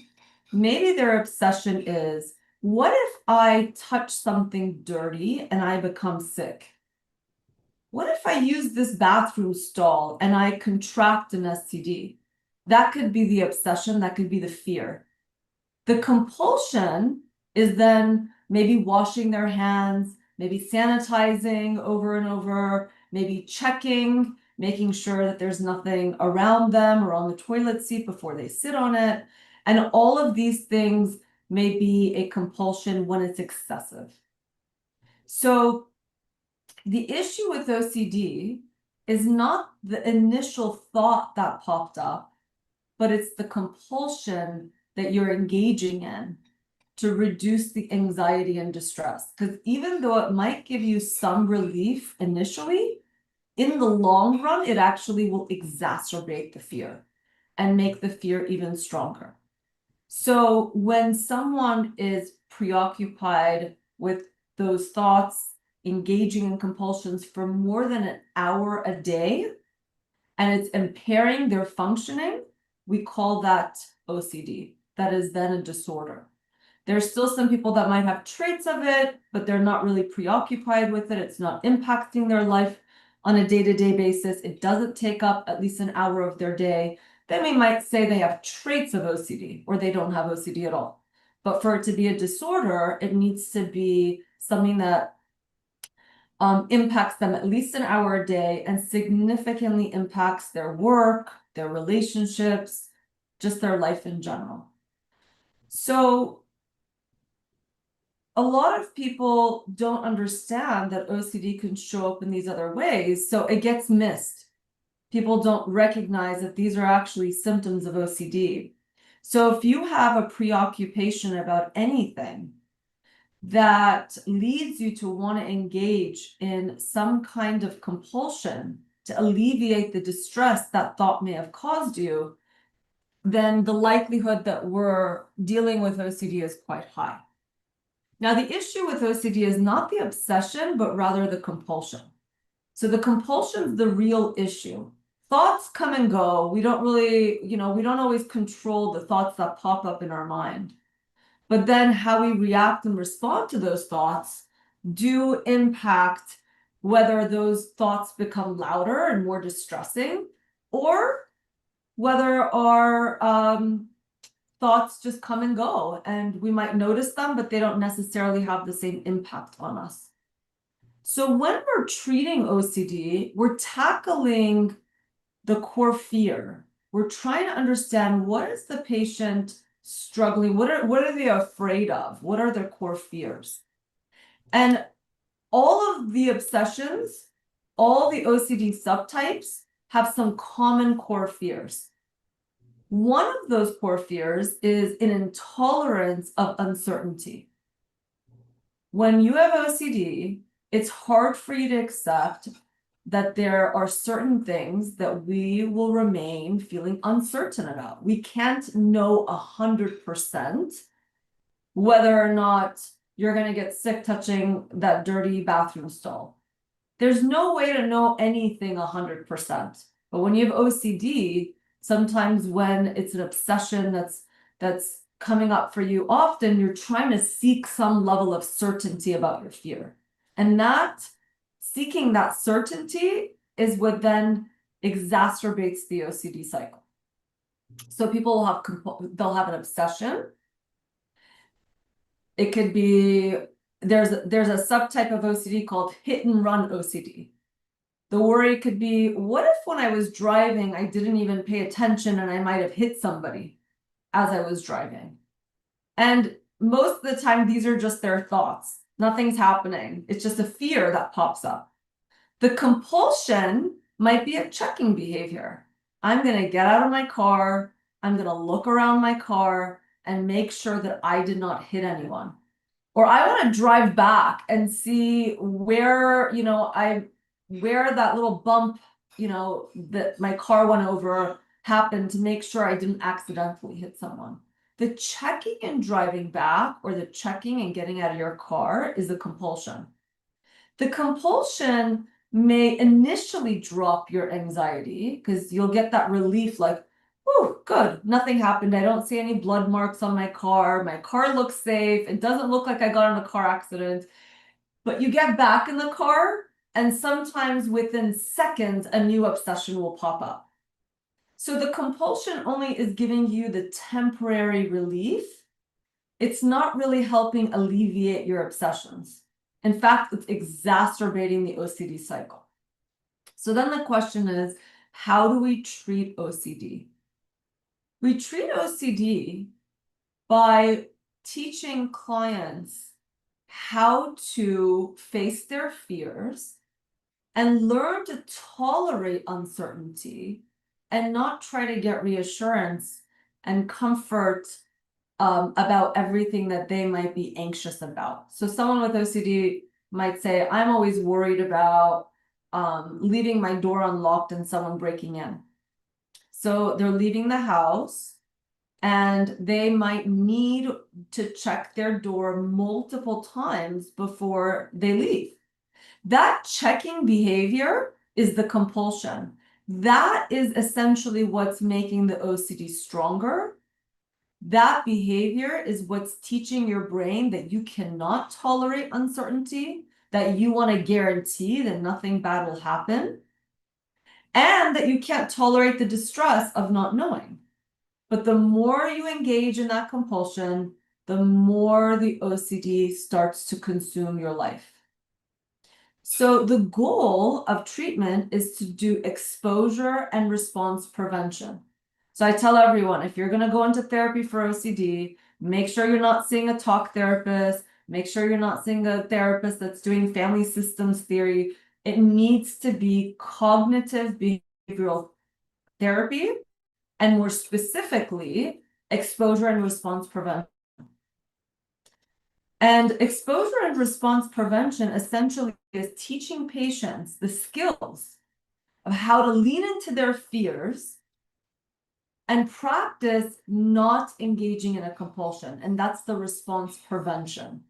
maybe their obsession is, what if I touch something dirty and I become sick? What if I use this bathroom stall and I contract an STD? That could be the obsession, that could be the fear. The compulsion is then maybe washing their hands, maybe sanitizing over and over, maybe checking, making sure that there's nothing around them or on the toilet seat before they sit on it. And all of these things may be a compulsion when it's excessive. So the issue with OCD is not the initial thought that popped up, but it's the compulsion that you're engaging in to reduce the anxiety and distress. Because even though it might give you some relief initially, in the long run, it actually will exacerbate the fear and make the fear even stronger. So when someone is preoccupied with those thoughts, engaging in compulsions for more than an hour a day, and it's impairing their functioning, we call that OCD. That is then a disorder. There's still some people that might have traits of it, but they're not really preoccupied with it. It's not impacting their life on a day-to-day basis. It doesn't take up at least an hour of their day. Then we might say they have traits of OCD or they don't have OCD at all. But for it to be a disorder, it needs to be something that impacts them at least an hour a day and significantly impacts their work, their relationships, just their life in general. So a lot of people don't understand that OCD can show up in these other ways, so it gets missed. People don't recognize that these are actually symptoms of OCD. So if you have a preoccupation about anything that leads you to want to engage in some kind of compulsion to alleviate the distress that thought may have caused you, then the likelihood that we're dealing with OCD is quite high. Now, the issue with OCD is not the obsession, but rather the compulsion. So the compulsion is the real issue. Thoughts come and go. We don't really, we don't always control the thoughts that pop up in our mind. But then how we react and respond to those thoughts do impact whether those thoughts become louder and more distressing, or whether our thoughts just come and go and we might notice them, but they don't necessarily have the same impact on us. So when we're treating OCD, we're tackling the core fear. We're trying to understand, what is the patient struggling? What are they afraid of? What are their core fears? And all of the obsessions, all the OCD subtypes have some common core fears. One of those core fears is an intolerance of uncertainty. When you have OCD, it's hard for you to accept that there are certain things that we will remain feeling uncertain about. We can't know 100% whether or not you're going to get sick touching that dirty bathroom stall. There's no way to know anything 100%. But when you have OCD, sometimes when it's an obsession that's coming up for you often, you're trying to seek some level of certainty about your fear. And that seeking that certainty is what then exacerbates the OCD cycle. So people will have they'll have an obsession. It could be there's a subtype of OCD called hit and run OCD. The worry could be, what if when I was driving, I didn't even pay attention and I might have hit somebody as I was driving? And most of the time, these are just their thoughts. Nothing's happening. It's just a fear that pops up. The compulsion might be a checking behavior. I'm going to get out of my car. I'm going to look around my car and make sure that I did not hit anyone. Or I want to drive back and see where, where that little bump, that my car went over happened, to make sure I didn't accidentally hit someone. The checking and driving back, or the checking and getting out of your car, is a compulsion. The compulsion may initially drop your anxiety because you'll get that relief like, oh, good, nothing happened. I don't see any blood marks on my car. My car looks safe. It doesn't look like I got in a car accident. But you get back in the car, and sometimes within seconds, a new obsession will pop up. So the compulsion only is giving you the temporary relief. It's not really helping alleviate your obsessions. In fact, it's exacerbating the OCD cycle. So then the question is, how do we treat OCD? We treat OCD by teaching clients how to face their fears and learn to tolerate uncertainty and not try to get reassurance and comfort about everything that they might be anxious about. So someone with OCD might say, I'm always worried about leaving my door unlocked and someone breaking in. So they're leaving the house and they might need to check their door multiple times before they leave. That checking behavior is the compulsion. That is essentially what's making the OCD stronger. That behavior is what's teaching your brain that you cannot tolerate uncertainty, that you want to guarantee that nothing bad will happen, and that you can't tolerate the distress of not knowing. But the more you engage in that compulsion, the more the OCD starts to consume your life. So the goal of treatment is to do exposure and response prevention. So I tell everyone, if you're going to go into therapy for OCD, make sure you're not seeing a talk therapist. Make sure you're not seeing a therapist that's doing family systems theory. It needs to be cognitive behavioral therapy, and more specifically, exposure and response prevention. And exposure and response prevention essentially is teaching patients the skills of how to lean into their fears and practice not engaging in a compulsion. And that's the response prevention.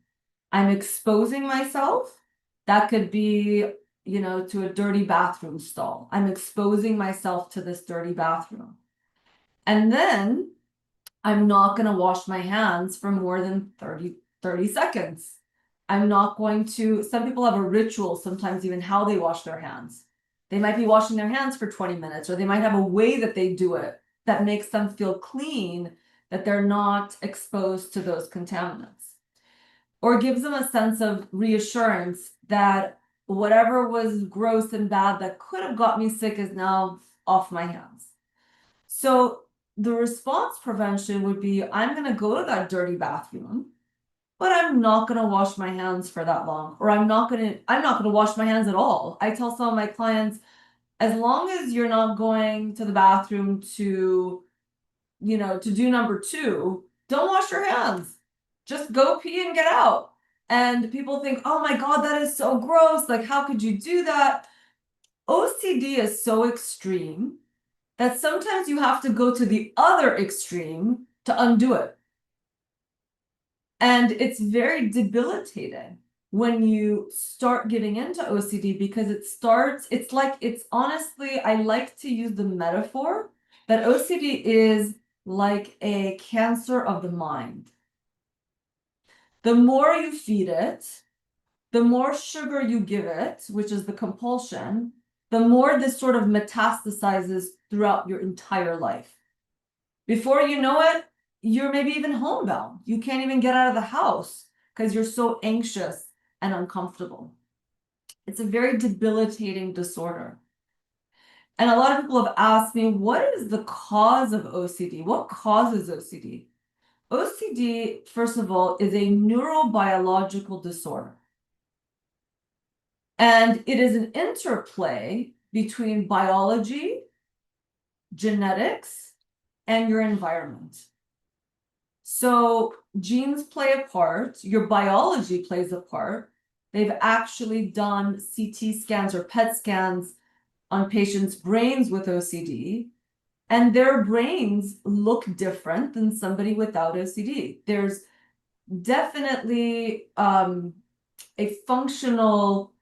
I'm exposing myself. That could be, to a dirty bathroom stall. I'm exposing myself to this dirty bathroom. And then I'm not going to wash my hands for more than 30 seconds. I'm not going to, some people have a ritual, sometimes even how they wash their hands. They might be washing their hands for 20 minutes, or they might have a way that they do it that makes them feel clean, that they're not exposed to those contaminants. Or gives them a sense of reassurance that whatever was gross and bad that could have got me sick is now off my hands. So the response prevention would be, I'm going to go to that dirty bathroom, but I'm not going to wash my hands for that long, or I'm not going to wash my hands at all. I tell some of my clients, as long as you're not going to the bathroom to do number 2, don't wash your hands. Just go pee and get out. And people think, oh my God, that is so gross. Like, how could you do that? OCD is so extreme that sometimes you have to go to the other extreme to undo it. And it's very debilitating when you start getting into OCD because it's honestly, I like to use the metaphor that OCD is like a cancer of the mind. The more you feed it, the more sugar you give it, which is the compulsion, the more this sort of metastasizes throughout your entire life. Before you know it, you're maybe even homebound. You can't even get out of the house because you're so anxious and uncomfortable. It's a very debilitating disorder. And a lot of people have asked me, what is the cause of OCD? What causes OCD? OCD, first of all, is a neurobiological disorder. And it is an interplay between biology, genetics, and your environment. So genes play a part, your biology plays a part. They've actually done CT scans or PET scans on patients' brains with OCD, and their brains look different than somebody without OCD. There's definitely a functional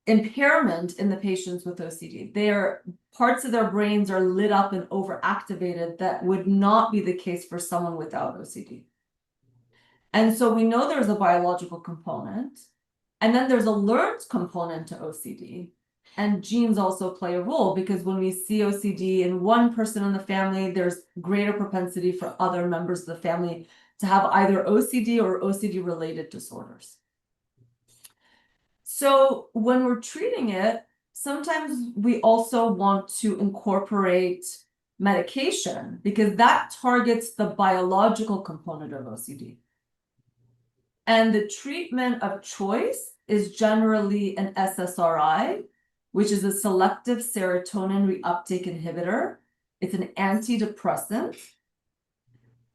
impairment in the patients with OCD. Their parts of their brains are lit up and overactivated that would not be the case for someone without OCD. And so we know there's a biological component, and then there's a learned component to OCD. And genes also play a role because when we see OCD in one person in the family, there's greater propensity for other members of the family to have either OCD or OCD-related disorders. So when we're treating it, sometimes we also want to incorporate medication because that targets the biological component of OCD. And the treatment of choice is generally an SSRI, which is a selective serotonin reuptake inhibitor. It's an antidepressant.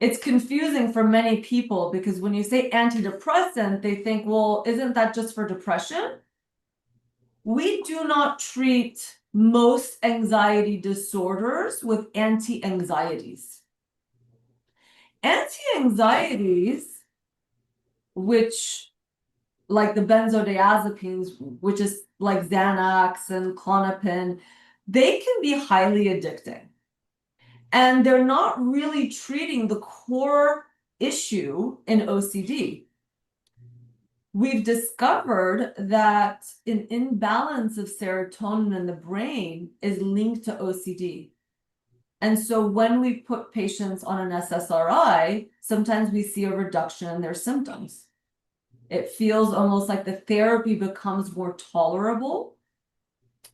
It's confusing for many people because when you say antidepressant, they think, well, isn't that just for depression? We do not treat most anxiety disorders with anti-anxieties. Anti-anxieties, which like the benzodiazepines, which is like Xanax and Klonopin, they can be highly addicting. And they're not really treating the core issue in OCD. We've discovered that an imbalance of serotonin in the brain is linked to OCD. And so when we put patients on an SSRI, sometimes we see a reduction in their symptoms. It feels almost like the therapy becomes more tolerable.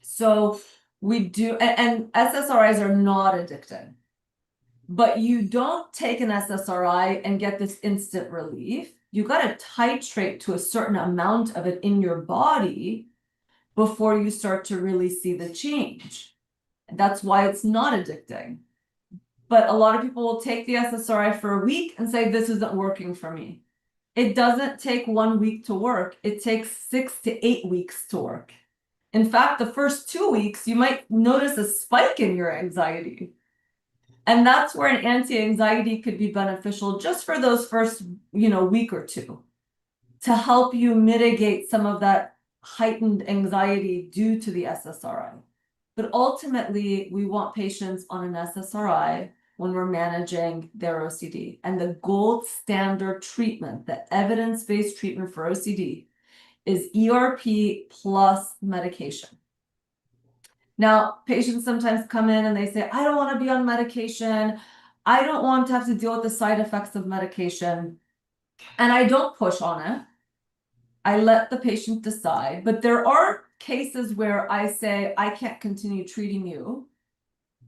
So we do, and SSRIs are not addicting. But you don't take an SSRI and get this instant relief. You got to titrate to a certain amount of it in your body before you start to really see the change. That's why it's not addicting. But a lot of people will take the SSRI for a week and say, this isn't working for me. It doesn't take 1 week to work. It takes 6 to 8 weeks to work. In fact, the first 2 weeks, you might notice a spike in your anxiety. And that's where an anti-anxiety could be beneficial just for those first, week or two to help you mitigate some of that heightened anxiety due to the SSRI. But ultimately, we want patients on an SSRI when we're managing their OCD. And the gold standard treatment, the evidence-based treatment for OCD is ERP plus medication. Now, patients sometimes come in and they say, I don't want to be on medication. I don't want to have to deal with the side effects of medication. And I don't push on it. I let the patient decide. But there are cases where I say, I can't continue treating you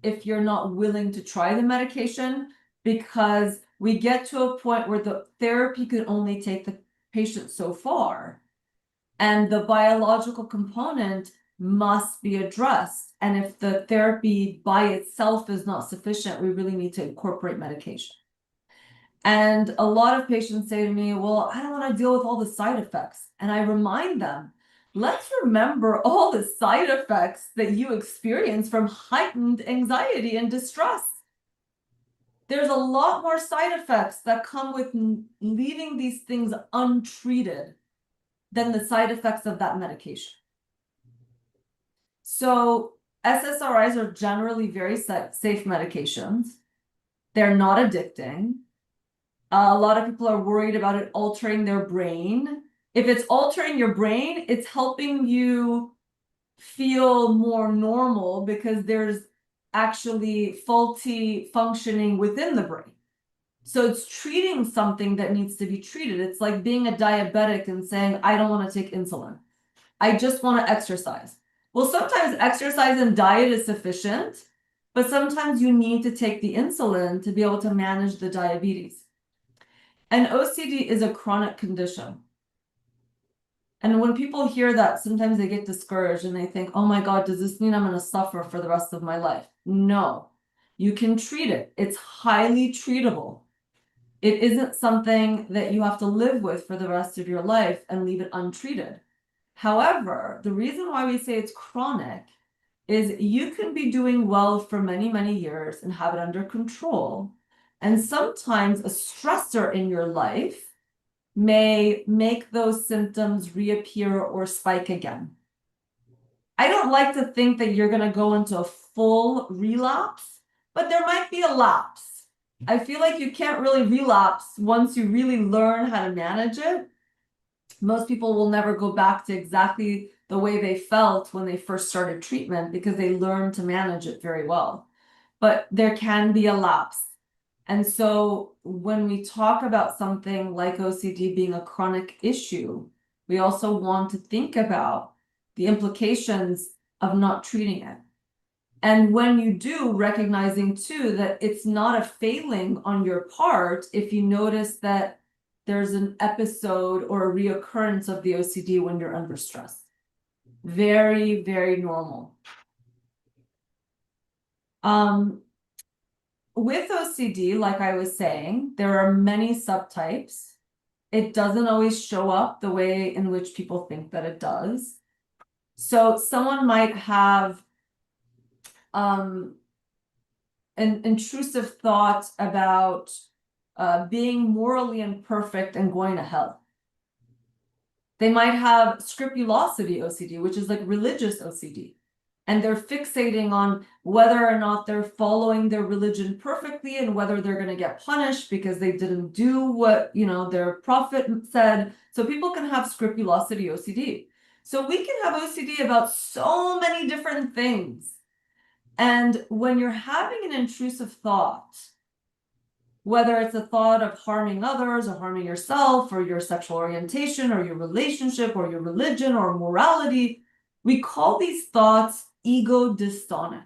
if you're not willing to try the medication, because we get to a point where the therapy could only take the patient so far. And the biological component must be addressed. And if the therapy by itself is not sufficient, we really need to incorporate medication. And a lot of patients say to me, well, I don't want to deal with all the side effects. And I remind them let's remember all the side effects that you experience from heightened anxiety and distress. There's a lot more side effects that come with leaving these things untreated than the side effects of that medication. So SSRIs are generally very safe medications. They're not addicting. A lot of people are worried about it altering their brain. If it's altering your brain, it's helping you feel more normal because there's actually faulty functioning within the brain. So it's treating something that needs to be treated. It's like being a diabetic and saying, I don't want to take insulin. I just want to exercise. Well, sometimes exercise and diet is sufficient, but sometimes you need to take the insulin to be able to manage the diabetes. And OCD is a chronic condition. And when people hear that, sometimes they get discouraged and they think, oh my God, does this mean I'm going to suffer for the rest of my life? No, you can treat it. It's highly treatable. It isn't something that you have to live with for the rest of your life and leave it untreated. However, the reason why we say it's chronic is you can be doing well for many, many years and have it under control. And sometimes a stressor in your life may make those symptoms reappear or spike again. I don't like to think that you're going to go into a full relapse, but there might be a lapse. I feel like you can't really relapse once you really learn how to manage it. Most people will never go back to exactly the way they felt when they first started treatment because they learned to manage it very well. But there can be a lapse. And so when we talk about something like OCD being a chronic issue, we also want to think about the implications of not treating it. And when you do, recognizing too that it's not a failing on your part if you notice that there's an episode or a reoccurrence of the OCD when you're under stress. Very, very normal. With OCD, like I was saying, there are many subtypes. It doesn't always show up the way in which people think that it does. So someone might have an intrusive thought about being morally imperfect and going to hell. They might have scrupulosity OCD, which is like religious OCD. And they're fixating on whether or not they're following their religion perfectly and whether they're going to get punished because they didn't do what, their prophet said. So people can have scrupulosity OCD. So we can have OCD about so many different things. And when you're having an intrusive thought, whether it's a thought of harming others or harming yourself or your sexual orientation or your relationship or your religion or morality, we call these thoughts ego dystonic.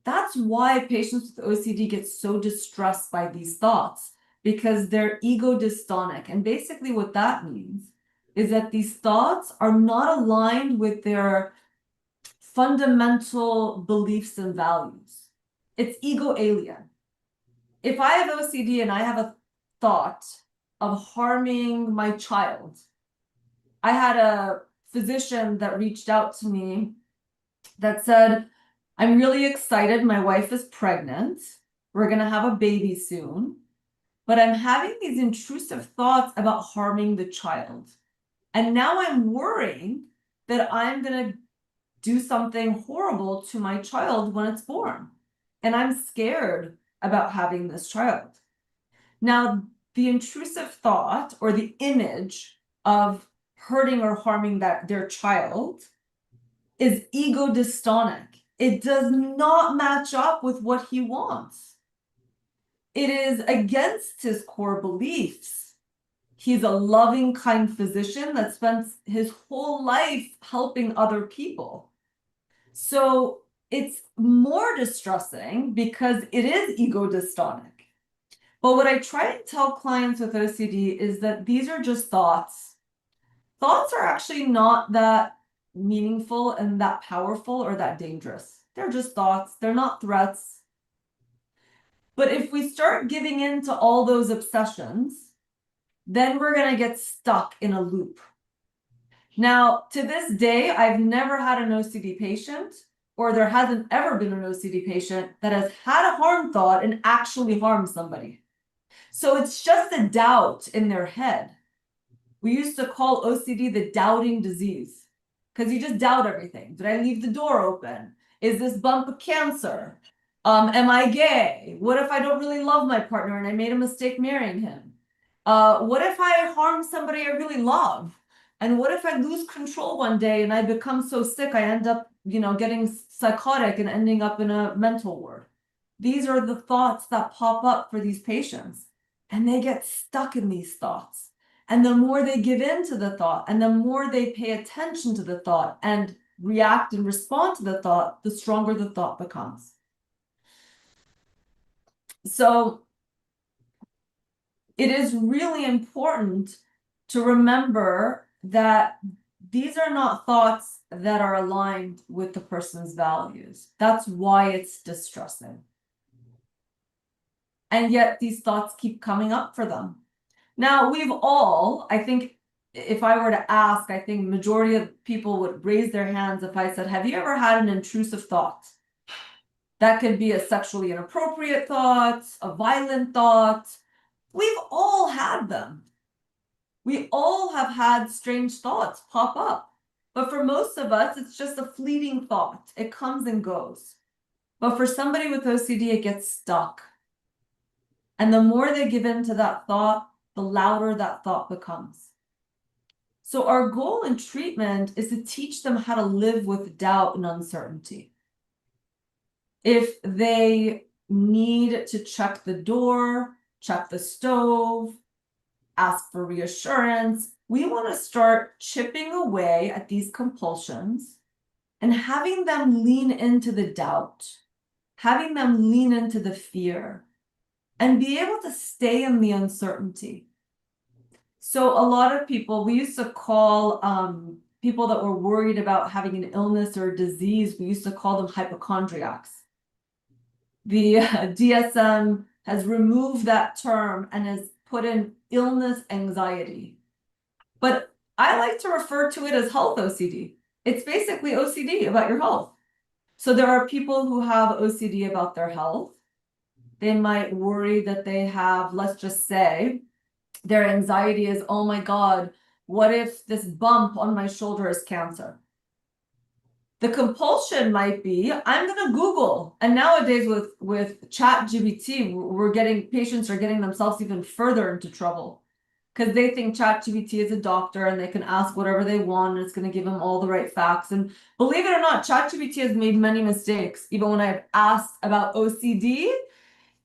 That's why patients with OCD get so distressed by these thoughts, because they're ego dystonic. And basically what that means is that these thoughts are not aligned with their fundamental beliefs and values. It's ego alien. If I have OCD and I have a thought of harming my child, I had a physician that reached out to me that said, I'm really excited. My wife is pregnant. We're going to have a baby soon. But I'm having these intrusive thoughts about harming the child. And now I'm worrying that I'm going to do something horrible to my child when it's born. And I'm scared about having this child. Now, the intrusive thought or the image of hurting or harming their child is ego dystonic. It does not match up with what he wants. It is against his core beliefs. He's a loving, kind physician that spends his whole life helping other people. So it's more distressing because it is ego dystonic. But what I try to tell clients with OCD is that these are just thoughts. Thoughts are actually not that meaningful and that powerful or that dangerous. They're just thoughts. They're not threats. But if we start giving in to all those obsessions, then we're going to get stuck in a loop. Now, to this day, I've never had an OCD patient, or there hasn't ever been an OCD patient that has had a harm thought and actually harmed somebody. So it's just a doubt in their head. We used to call OCD the doubting disease, because you just doubt everything. Did I leave the door open? Is this bump a cancer? Am I gay? What if I don't really love my partner and I made a mistake marrying him? What if I harm somebody I really love? And what if I lose control one day and I become so sick I end up, getting psychotic and ending up in a mental ward? These are the thoughts that pop up for these patients, and they get stuck in these thoughts. And the more they give in to the thought, and the more they pay attention to the thought and react and respond to the thought, the stronger the thought becomes. So it is really important to remember that these are not thoughts that are aligned with the person's values. That's why it's distressing. And yet these thoughts keep coming up for them. Now, we've all, I think, if I were to ask, I think majority of people would raise their hands if I said, have you ever had an intrusive thought? That could be a sexually inappropriate thought, a violent thought. We've all had them. We all have had strange thoughts pop up. But for most of us, it's just a fleeting thought. It comes and goes. But for somebody with OCD, it gets stuck. And the more they give in to that thought, the louder that thought becomes. So our goal in treatment is to teach them how to live with doubt and uncertainty. If they need to check the door, check the stove, ask for reassurance, we want to start chipping away at these compulsions and having them lean into the doubt, having them lean into the fear, and be able to stay in the uncertainty. So a lot of people, we used to call people that were worried about having an illness or a disease, we used to call them hypochondriacs. The DSM has removed that term and has put in illness anxiety. But I like to refer to it as health OCD. It's basically OCD about your health. So there are people who have OCD about their health. They might worry that they have, let's just say, their anxiety is, oh my God, what if this bump on my shoulder is cancer? The compulsion might be, I'm going to Google. And nowadays with ChatGPT, patients are getting themselves even further into trouble because they think ChatGPT is a doctor and they can ask whatever they want and it's going to give them all the right facts. And believe it or not, ChatGPT has made many mistakes. Even when I've asked about OCD,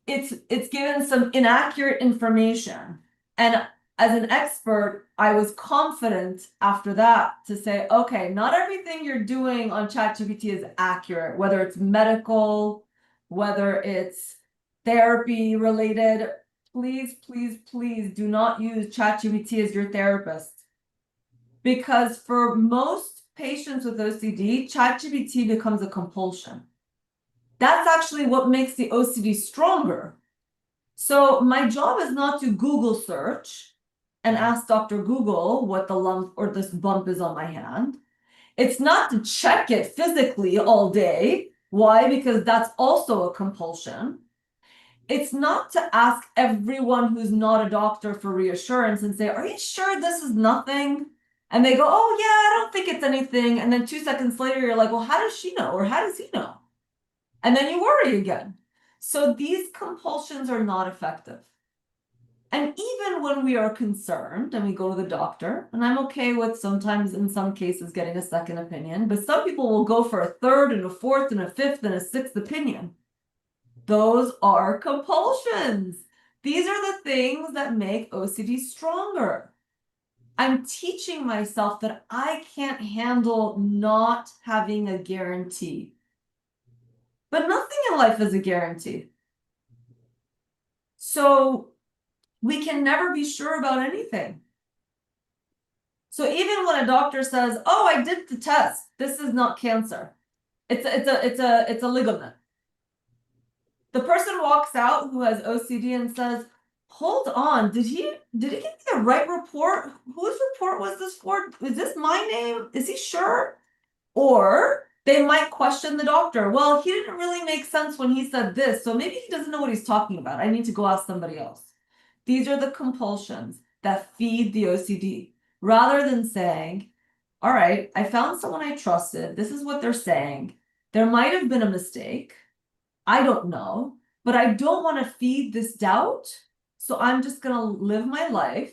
it's given some inaccurate information. And as an expert, I was confident after that to say, okay, not everything you're doing on ChatGPT is accurate, whether it's medical, whether it's therapy related. Please, please, please do not use ChatGPT as your therapist. Because for most patients with OCD, ChatGPT becomes a compulsion. That's actually what makes the OCD stronger. So my job is not to Google search and ask Dr. Google what the lump or this bump is on my hand. It's not to check it physically all day. Why? Because that's also a compulsion. It's not to ask everyone who's not a doctor for reassurance and say, are you sure this is nothing? And they go, oh yeah, I don't think it's anything. And then 2 seconds later, you're like, well, how does she know? Or how does he know? And then you worry again. So these compulsions are not effective. And even when we are concerned and we go to the doctor, and I'm okay with sometimes in some cases getting a second opinion, but some people will go for a third and a fourth and a fifth and a sixth opinion. Those are compulsions. These are the things that make OCD stronger. I'm teaching myself that I can't handle not having a guarantee. But nothing in life is a guarantee. So we can never be sure about anything. So even when a doctor says, oh, I did the test, this is not cancer. It's a ligament. The person walks out who has OCD and says, hold on, did he get me the right report? Whose report was this for? Is this my name? Is he sure? Or they might question the doctor. Well, he didn't really make sense when he said this, so maybe he doesn't know what he's talking about. I need to go ask somebody else. These are the compulsions that feed the OCD. Rather than saying, all right, I found someone I trusted. This is what they're saying. There might have been a mistake. I don't know, but I don't want to feed this doubt. So I'm just going to live my life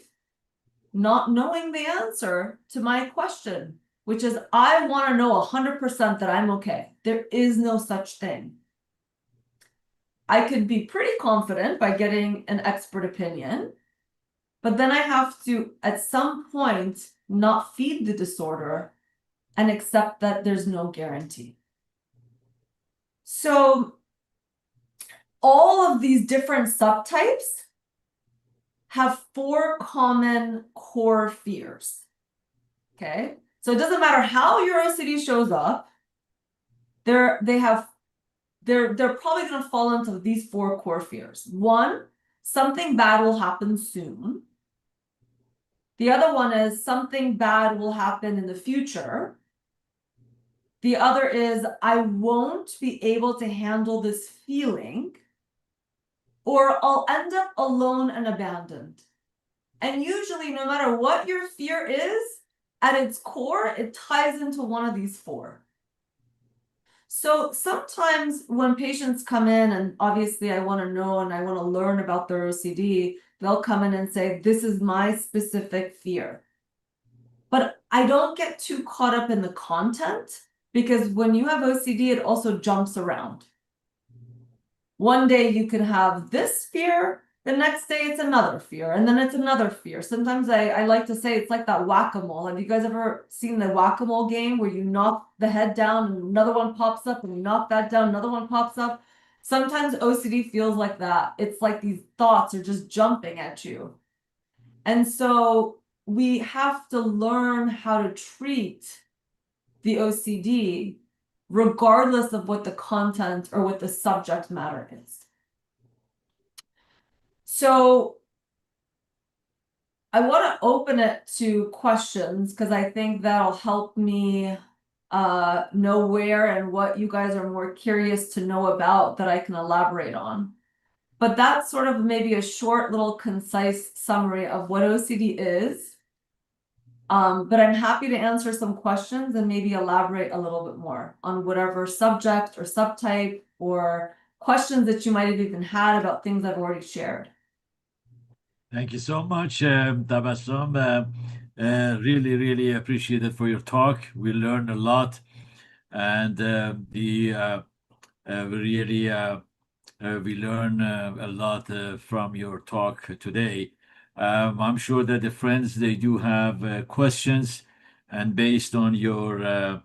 not knowing the answer to my question, which is I want to know 100% that I'm okay. There is no such thing. I could be pretty confident by getting an expert opinion, but then I have to, at some point, not feed the disorder and accept that there's no guarantee. So all of these different subtypes have 4 common core fears. Okay, so it doesn't matter how your OCD shows up, they're probably going to fall into these 4 core fears. 1, something bad will happen soon. The other one is something bad will happen in the future. The other is I won't be able to handle this feeling, or I'll end up alone and abandoned. And usually, no matter what your fear is, at its core, it ties into one of these 4. So sometimes when patients come in, and obviously I want to know and I want to learn about their OCD, they'll come in and say, this is my specific fear. But I don't get too caught up in the content, because when you have OCD, it also jumps around. One day you can have this fear, the next day it's another fear, and then it's another fear. Sometimes I like to say it's like that whack-a-mole. Have you guys ever seen the whack-a-mole game where you knock the head down and another one pops up, and you knock that down, another one pops up? Sometimes OCD feels like that. It's like these thoughts are just jumping at you. And so we have to learn how to treat the OCD regardless of what the content or what the subject matter is. So I want to open it to questions, because I think that'll help me know where and what you guys are more curious to know about that I can elaborate on. But that's sort of maybe a short little concise summary of what OCD is. But I'm happy to answer some questions and maybe elaborate a little bit more on whatever subject or subtype or questions that you might have even had about things I've already shared. Thank you so much, Tabassum. Really, really appreciate it for your talk. We learned a lot, and we learn a lot from your talk today. I'm sure that the friends, they do have questions, and based on your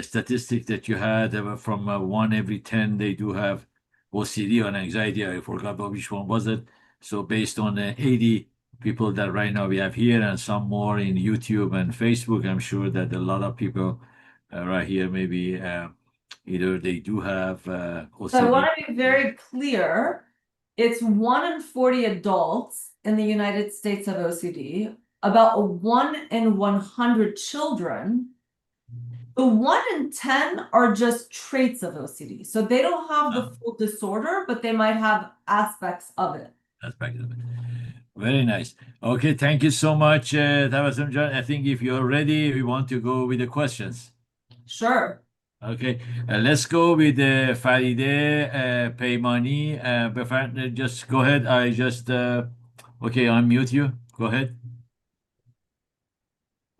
statistic that you had from 1 every 10, they do have OCD or anxiety. I forgot which one was it. So based on 80 people that right now we have here, and some more in YouTube and Facebook, I'm sure that a lot of people right here, maybe either they do have OCD. So I want to be very clear. It's 1 in 40 adults in the United States have OCD. About 1 in 100 children. The 1 in 10 are just traits of OCD. So they don't have the full disorder, but they might have aspects of it. Very nice. Okay, thank you so much, Tabassum John. I think if you're ready, we want to go with the questions. Sure. Okay, let's go with Faride Peymani. Just go ahead. Okay, unmute you. Go ahead.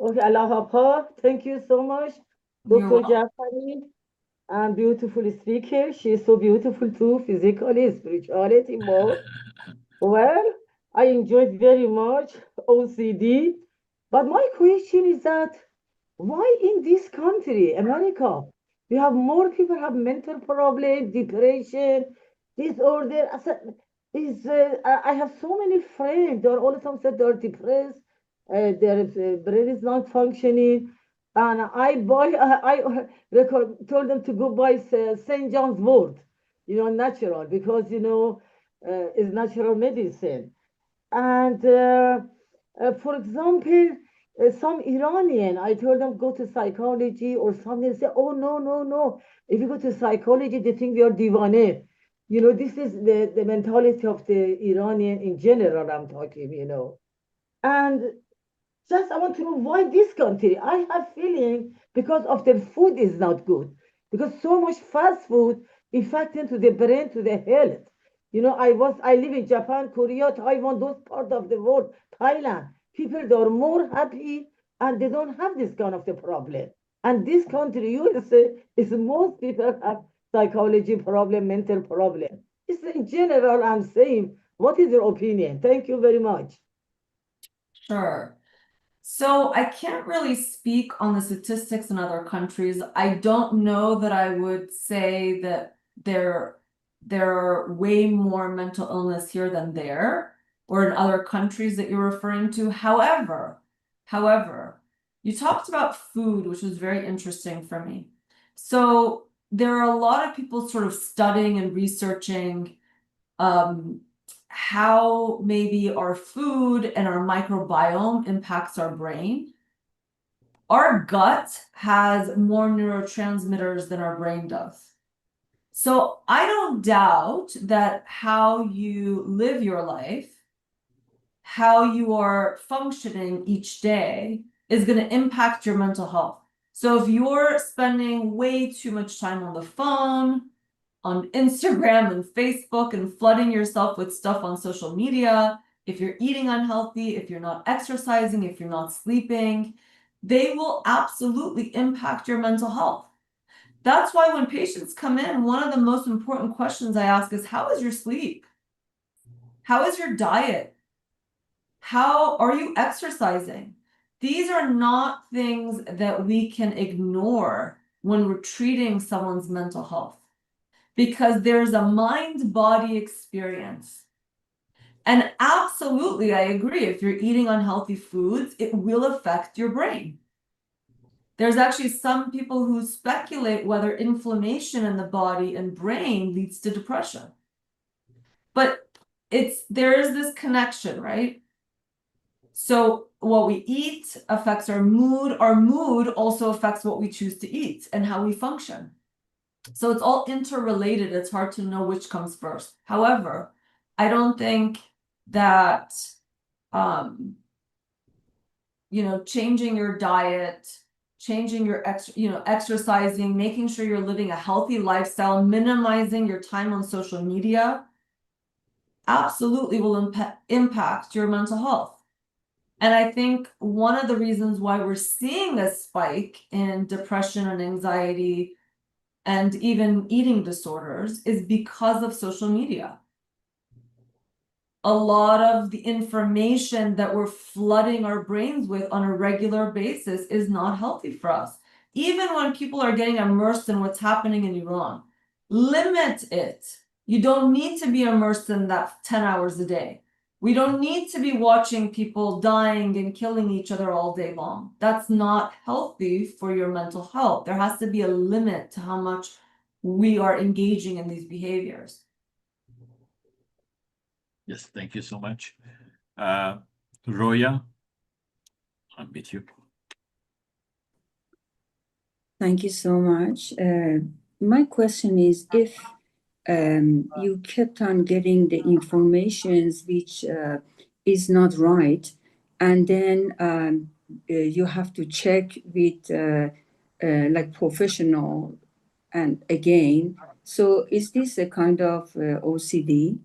Okay, Allah, thank you so much, Dr. Jafari, and beautiful speaker. She is so beautiful too, physically, spirituality more. Well, I enjoyed very much OCD, but my question is that why in this country, America, we have more people have mental problem, depression, disorder. I have so many friends. They're all of them said they're depressed. Their brain is not functioning, and I told them to go buy St. John's Wort, natural, because is natural medicine. And for example, some Iranian, I told them go to psychology or something. They say, oh no, no, no. If you go to psychology, they think we are divaneh. You know, this is the mentality of the Iranian in general. I'm talking, you know. And just I want to know why this country. I have feeling because of the food is not good. Because so much fast food affecting to the brain, to the health. You know, I live in Japan, Korea, Taiwan, those part of the world, Thailand. People they are more happy and they don't have this kind of the problem. And this country, USA, is most people have psychology problem, mental problem. It's in general, I'm saying, what is your opinion? Thank you very much. Sure. So I can't really speak on the statistics in other countries. I don't know that I would say that there are way more mental illness here than there, or in other countries that you're referring to. However, you talked about food, which was very interesting for me. So there are a lot of people sort of studying and researching how maybe our food and our microbiome impacts our brain. Our gut has more neurotransmitters than our brain does. So I don't doubt that how you live your life, how you are functioning each day is going to impact your mental health. So if you're spending way too much time on the phone, on Instagram and Facebook and flooding yourself with stuff on social media, if you're eating unhealthy, if you're not exercising, if you're not sleeping, they will absolutely impact your mental health. That's why when patients come in, one of the most important questions I ask is, how is your sleep? How is your diet? How are you exercising? These are not things that we can ignore when we're treating someone's mental health, because there's a mind-body experience. And absolutely, I agree, if you're eating unhealthy foods, it will affect your brain. There's actually some people who speculate whether inflammation in the body and brain leads to depression. But there is this connection, right? So what we eat affects our mood. Our mood also affects what we choose to eat and how we function. So it's all interrelated. It's hard to know which comes first. However, I don't think that, changing your diet, changing your exercising, making sure you're living a healthy lifestyle, minimizing your time on social media, absolutely will impact your mental health. And I think one of the reasons why we're seeing a spike in depression and anxiety and even eating disorders is because of social media. A lot of the information that we're flooding our brains with on a regular basis is not healthy for us. Even when people are getting immersed in what's happening in Iran, limit it. You don't need to be immersed in that 10 hours a day. We don't need to be watching people dying and killing each other all day long. That's not healthy for your mental health. There has to be a limit to how much we are engaging in these behaviors. Yes, thank you so much. Roya, I'm with you. Thank you so much. My question is, if you kept on getting the informations which is not right, and then you have to check with like professional, and again, so is this a kind of OCD?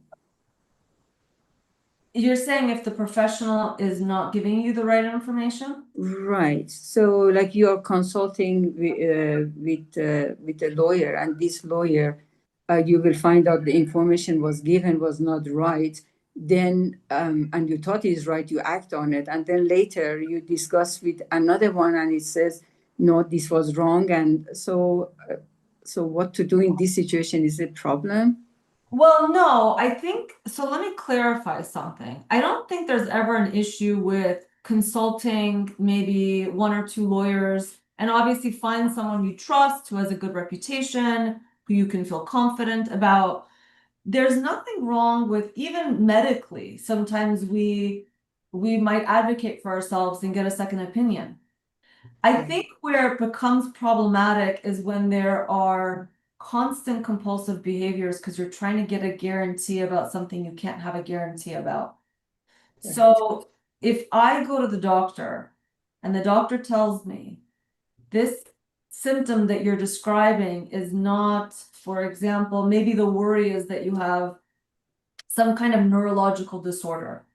You're saying if the professional is not giving you the right information? Right. So, like you're consulting with a lawyer, and this lawyer, you will find out the information was given was not right. Then, and you thought is right, you act on it, and then later you discuss with another one, and it says, no, this was wrong, and so, so what to do in this situation? Is it a problem? Well, no, I think so. Let me clarify something. I don't think there's ever an issue with consulting maybe one or two lawyers, and obviously find someone you trust who has a good reputation, who you can feel confident about. there's nothing wrong with, even medically, sometimes we might advocate for ourselves and get a second opinion. I think where it becomes problematic is when there are constant compulsive behaviors because you're trying to get a guarantee about something you can't have a guarantee about. So if I go to the doctor and the doctor tells me this symptom that you're describing is not, for example, maybe the worry is that you have some kind of neurological disorder,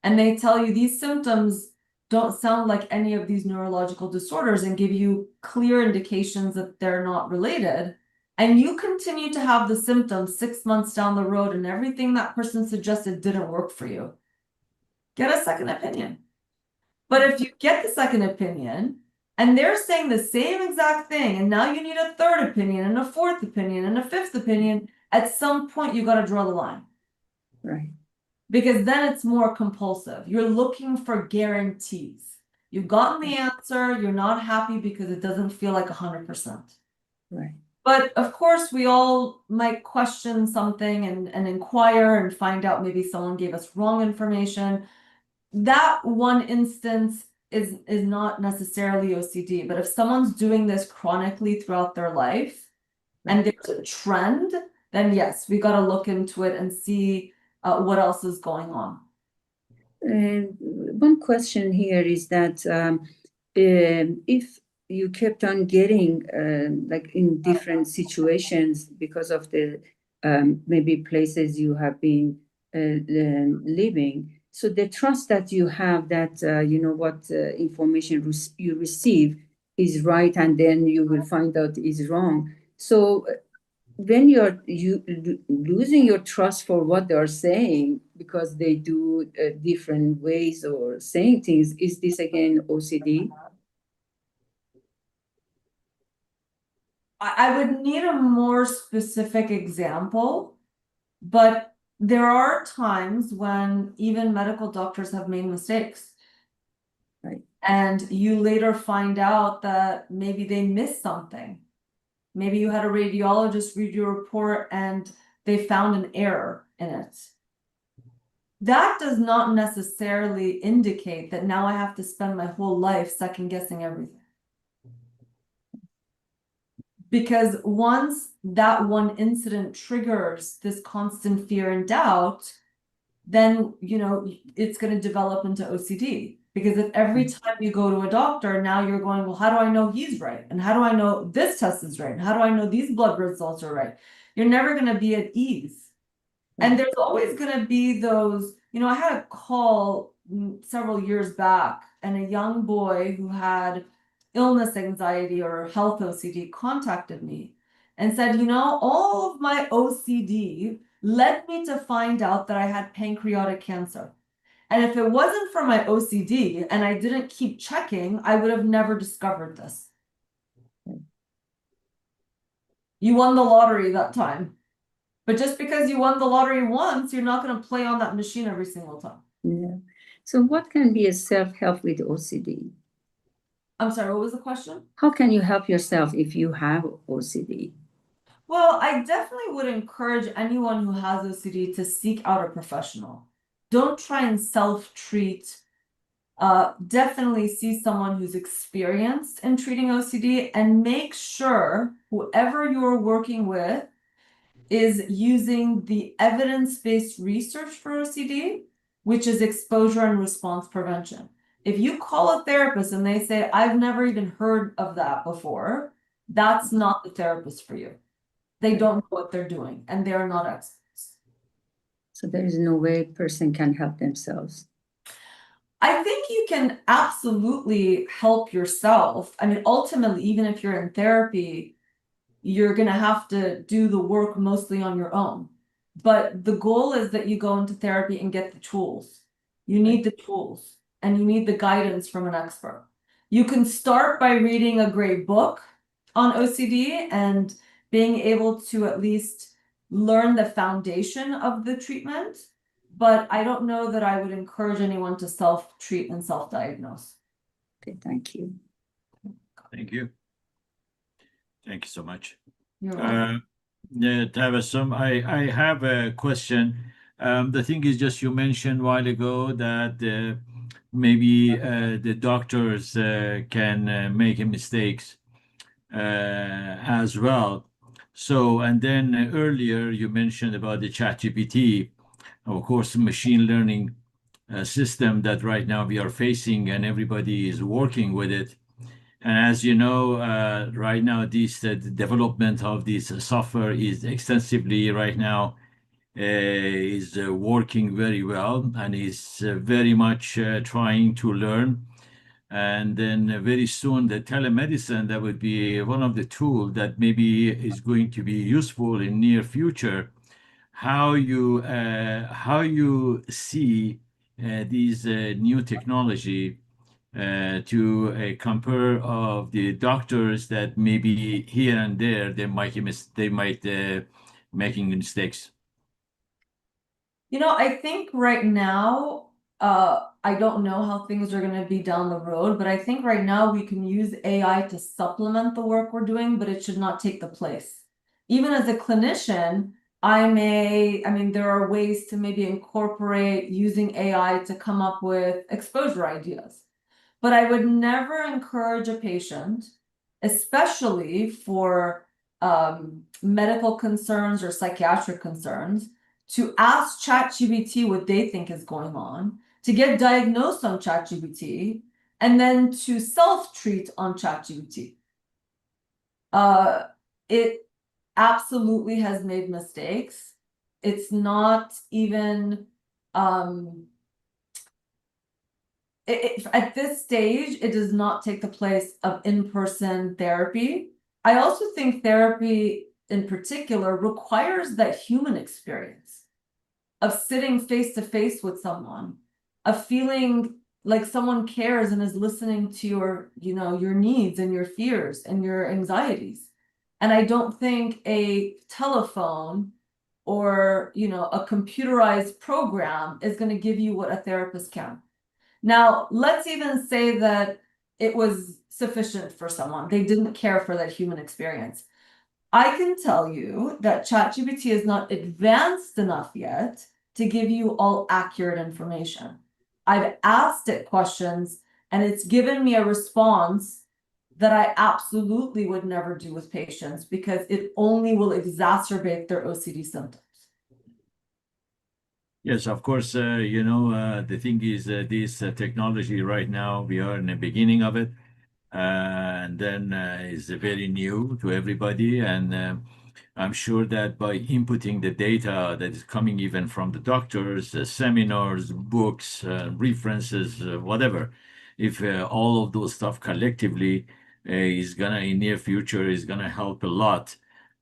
and they tell you these symptoms don't sound like any of these neurological disorders and give you clear indications that they're not related, and you continue to have the symptoms 6 months down the road and everything that person suggested didn't work for you, get a second opinion. But if you get the second opinion and they're saying the same exact thing, and now you need a third opinion and a fourth opinion and a fifth opinion, at some point you got to draw the line. Right. Because then it's more compulsive. You're looking for guarantees. You've gotten the answer, you're not happy because it doesn't feel like 100%. Right. But of course, we all might question something and inquire and find out maybe someone gave us wrong information. That one instance is not necessarily OCD, but if someone's doing this chronically throughout their life and there's a trend, then yes, we got to look into it and see what else is going on. One question here is that if you kept on getting like in different situations because of the maybe places you have been living, so the trust that you have that you know what information you receive is right, and then you will find out is wrong. So when you're losing your trust for what they're saying because they do different ways or saying things, is this again OCD? I would need a more specific example, but there are times when even medical doctors have made mistakes. Right. And you later find out that maybe they missed something. Maybe you had a radiologist read your report and they found an error in it. That does not necessarily indicate that now I have to spend my whole life second guessing everything. Because once that one incident triggers this constant fear and doubt, then, you know, it's going to develop into OCD. Because if every time you go to a doctor, now you're going, well, how do I know he's right? And how do I know this test is right? And how do I know these blood results are right? You're never going to be at ease. And there's always going to be those, you know, I had a call several years back, and a young boy who had illness anxiety or health OCD contacted me and said, you know, all of my OCD led me to find out that I had pancreatic cancer. And if it wasn't for my OCD and I didn't keep checking, I would have never discovered this. You won the lottery that time. But just because you won the lottery once, you're not going to play on that machine every single time. Yeah. So what can be a self-help with OCD? I'm sorry, what was the question? How can you help yourself if you have OCD? Well, I definitely would encourage anyone who has OCD to seek out a professional. Don't try and self-treat. Definitely see someone who's experienced in treating OCD, and make sure whoever you're working with is using the evidence-based research for OCD, which is exposure and response prevention. If you call a therapist and they say, I've never even heard of that before, that's not the therapist for you. They don't know what they're doing, and they're not experts. So there is no way a person can help themselves. I think you can absolutely help yourself. I mean, ultimately, even if you're in therapy, you're going to have to do the work mostly on your own. But the goal is that you go into therapy and get the tools. You need the tools, and you need the guidance from an expert. You can start by reading a great book on OCD and being able to at least learn the foundation of the treatment. But I don't know that I would encourage anyone to self-treat and self-diagnose. Okay, thank you. Thank you. Thank you so much. You're welcome. Yeah, Tabassum, I have a question. The thing is, just you mentioned a while ago that maybe the doctors can make mistakes as well. So, and then earlier you mentioned about the ChatGPT, of course, machine learning system that right now we are facing, and everybody is working with it. And as you know, right now, this the development of this software is extensively right now is working very well and is very much trying to learn. And then very soon, the telemedicine that would be one of the tools that maybe is going to be useful in near future. How you see these new technology to compare of the doctors that maybe here and there they might making mistakes. You know, I think right now, I don't know how things are going to be down the road, but I think right now we can use AI to supplement the work we're doing, but it should not take the place. Even as a clinician, I mean, there are ways to maybe incorporate using AI to come up with exposure ideas. But I would never encourage a patient, especially for medical concerns or psychiatric concerns, to ask ChatGPT what they think is going on, to get diagnosed on ChatGPT, and then to self-treat on ChatGPT. It absolutely has made mistakes. It's not even at this stage, it does not take the place of in-person therapy. I also think therapy in particular requires that human experience of sitting face to face with someone, of feeling like someone cares and is listening to your, your needs and your fears and your anxieties. And I don't think a telephone or, a computerized program is going to give you what a therapist can. Now, let's even say that it was sufficient for someone. They didn't care for that human experience. I can tell you that ChatGPT is not advanced enough yet to give you all accurate information. I've asked it questions and it's given me a response that I absolutely would never do with patients because it only will exacerbate their OCD symptoms. Yes, of course, the thing is this technology right now, we are in the beginning of it, and then is very new to everybody. And I'm sure that by inputting the data that is coming even from the doctors, seminars, books, references, whatever, if all of those stuff collectively is gonna in near future is gonna help a lot.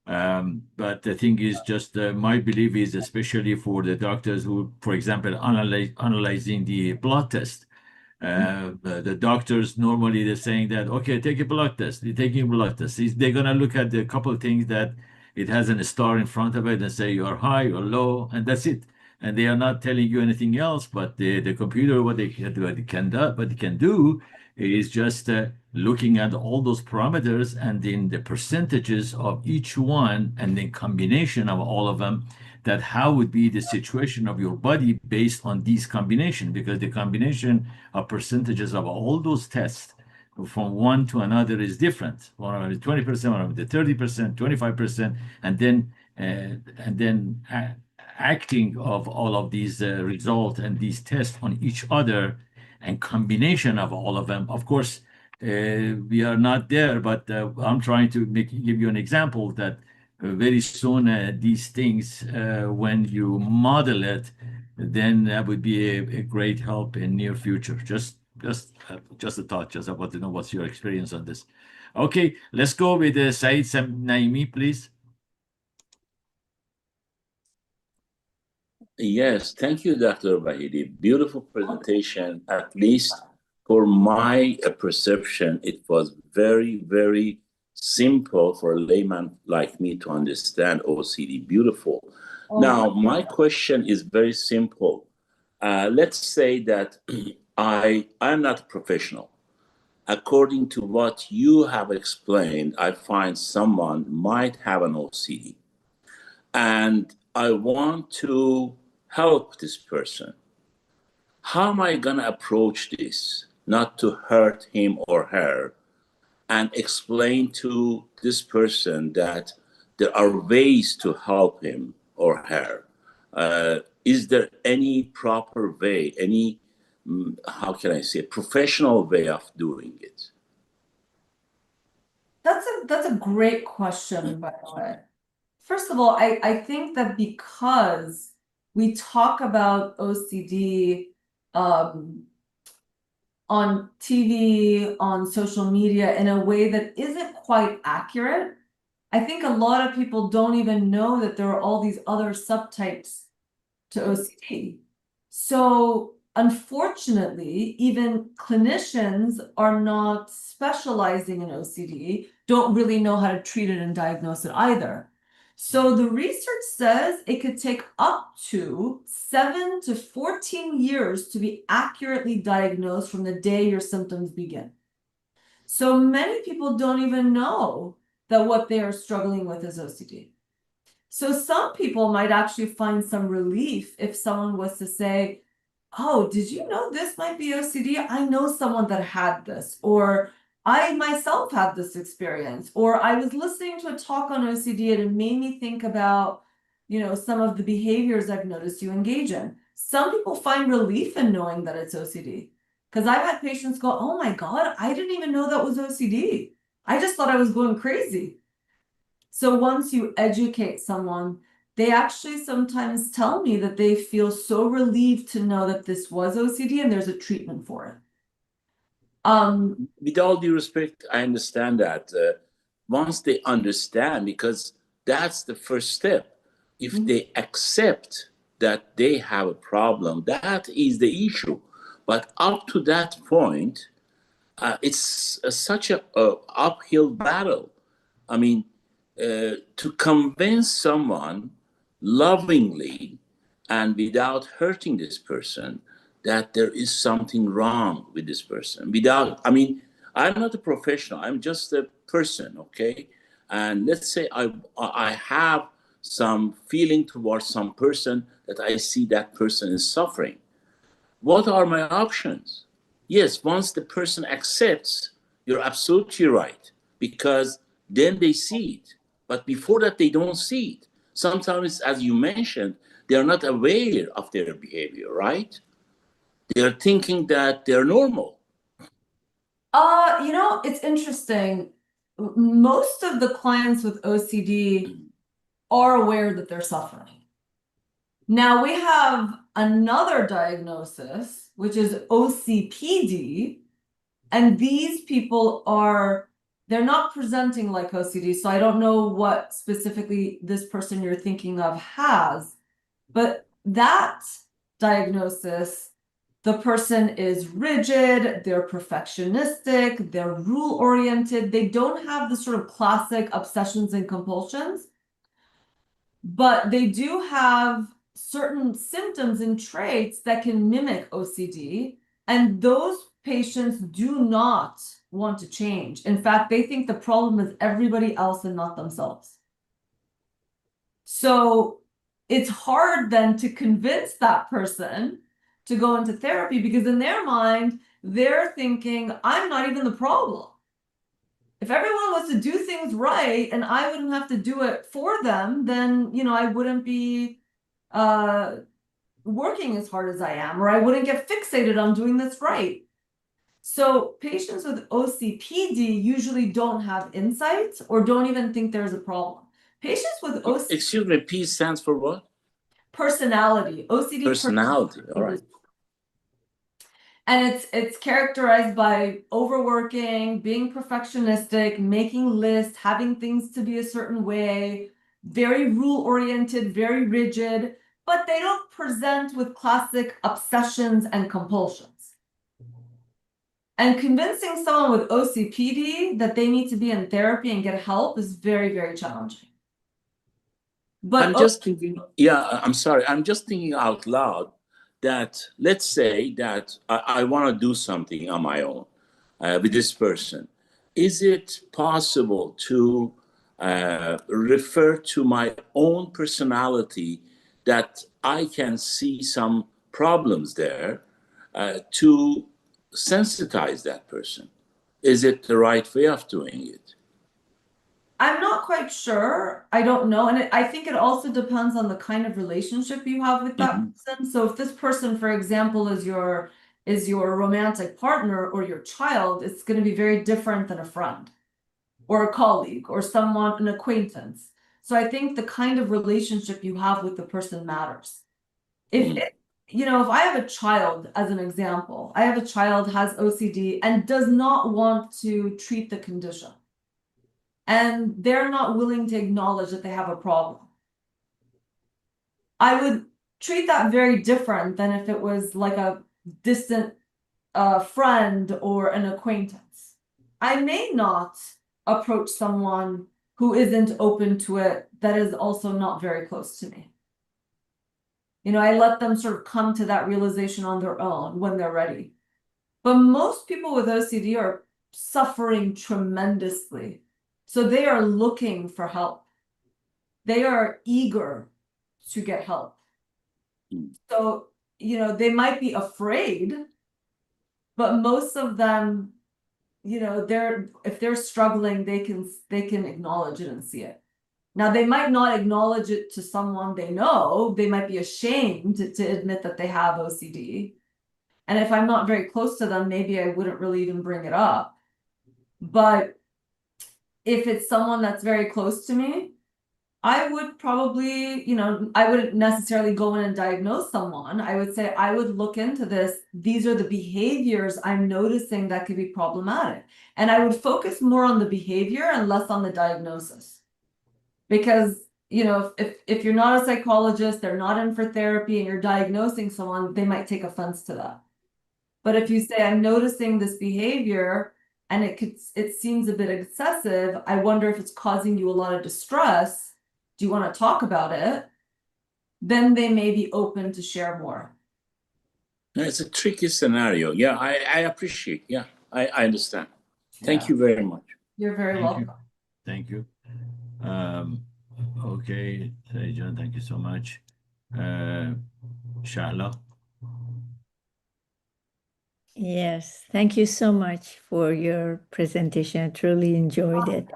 But the thing is just my belief is especially for the doctors who, for example, analyzing the blood test. The doctors normally they're saying that, okay, take a blood test. You're taking a blood test. They're gonna look at the couple of things that it has a star in front of it and say you're high or low, and that's it. And they are not telling you anything else. But the computer, what they can do is just looking at all those parameters and then the percentages of each one and then combination of all of them, that how would be the situation of your body based on these combination, because the combination of percentages of all those tests from one to another is different. One of them is 20%, one of them is 30%, 25%, and then acting of all of these results and these tests on each other and combination of all of them. Of course, we are not there, but I'm trying to give you an example that very soon these things, when you model it, then that would be a great help in near future. Just a thought. Just I want to know what's your experience on this. Okay, let's go with Said Naimi, please. Yes, thank you, Dr. Bahidi. Beautiful presentation. At least for my perception, it was very, very simple for a layman like me to understand OCD. Beautiful. Now, my question is very simple. Let's say that I'm not a professional. According to what you have explained, I find someone might have an OCD. and I want to help this person. How am I going to approach this, not to hurt him or her, and explain to this person that there are ways to help him or her? Is there any proper way, any, how can I say, professional way of doing it? That's a great question, by the way. First of all, I think that because we talk about OCD on TV, on social media in a way that isn't quite accurate, I think a lot of people don't even know that there are all these other subtypes to OCD. So unfortunately, even clinicians are not specializing in OCD, don't really know how to treat it and diagnose it either. So the research says it could take up to 7 to 14 years to be accurately diagnosed from the day your symptoms begin. So many people don't even know that what they are struggling with is OCD. So some people might actually find some relief if someone was to say, oh, did you know this might be OCD? I know someone that had this, or I myself had this experience, or I was listening to a talk on OCD and it made me think about, some of the behaviors I've noticed you engage in. Some people find relief in knowing that it's OCD. Because I've had patients go, oh my God, I didn't even know that was OCD. I just thought I was going crazy. So once you educate someone, they actually sometimes tell me that they feel so relieved to know that this was OCD and there's a treatment for it. With all due respect, I understand that. Once they understand, because that's the first step. If they accept that they have a problem, that is the issue. But up to that point, it's such a uphill battle. I mean, to convince someone lovingly and without hurting this person that there is something wrong with this person, I'm not a professional, I'm just a person, okay? And let's say I have some feeling towards some person, that I see that person is suffering. What are my options? Yes, once the person accepts, you're absolutely right, because then they see it. But before that, they don't see it. Sometimes, as you mentioned, they are not aware of their behavior, right? They are thinking that they're normal. It's interesting. Most of the clients with OCD are aware that they're suffering. Now we have another diagnosis, which is OCPD, and these people they're not presenting like OCD, so I don't know what specifically this person you're thinking of has, but that diagnosis, the person is rigid, they're perfectionistic, they're rule-oriented, they don't have the sort of classic obsessions and compulsions, but they do have certain symptoms and traits that can mimic OCD, and those patients do not want to change. In fact, they think the problem is everybody else and not themselves. So it's hard then to convince that person to go into therapy, because in their mind, they're thinking, I'm not even the problem. If everyone was to do things right and I wouldn't have to do it for them, then, I wouldn't be working as hard as I am, or I wouldn't get fixated on doing this right. So patients with OCPD usually don't have insights or don't even think there's a problem. Patients with OCD... Excuse me, P stands for what? Personality. OCD personality. All right. And it's characterized by overworking, being perfectionistic, making lists, having things to be a certain way, very rule-oriented, very rigid, but they don't present with classic obsessions and compulsions. And convincing someone with OCPD that they need to be in therapy and get help is very, very challenging. But I'm just thinking, I'm sorry, I'm just thinking out loud that let's say that I want to do something on my own with this person. Is it possible to refer to my own personality that I can see some problems there to sensitize that person. Is it the right way of doing it? I'm not quite sure. I don't know. And I think it also depends on the kind of relationship you have with that person. So if this person, for example, is your romantic partner or your child, it's going to be very different than a friend or a colleague or someone, an acquaintance. So I think the kind of relationship you have with the person matters. If I have a child, as an example, I have a child has OCD and does not want to treat the condition, and they're not willing to acknowledge that they have a problem, I would treat that very different than if it was like a distant friend or an acquaintance. I may not approach someone who isn't open to it that is also not very close to me. I let them sort of come to that realization on their own when they're ready. But most people with OCD are suffering tremendously. So they are looking for help. They are eager to get help. So, they might be afraid, but most of them, if they're struggling, they can acknowledge it and see it. Now, they might not acknowledge it to someone they know. They might be ashamed to admit that they have OCD. And if I'm not very close to them, maybe I wouldn't really even bring it up. But if it's someone that's very close to me, I would probably, I wouldn't necessarily go in and diagnose someone. I would say, I would look into this. These are the behaviors I'm noticing that could be problematic. And I would focus more on the behavior and less on the diagnosis. Because, if you're not a psychologist, they're not in for therapy, and you're diagnosing someone, they might take offense to that. But if you say, I'm noticing this behavior and it seems a bit excessive, I wonder if it's causing you a lot of distress. Do you want to talk about it? Then they may be open to share more. It's a tricky scenario. Yeah, I appreciate. Yeah, I understand. Thank you very much. You're very welcome. Thank you. Okay, Saejan, thank you so much. Shahla. Yes, thank you so much for your presentation. I truly enjoyed it.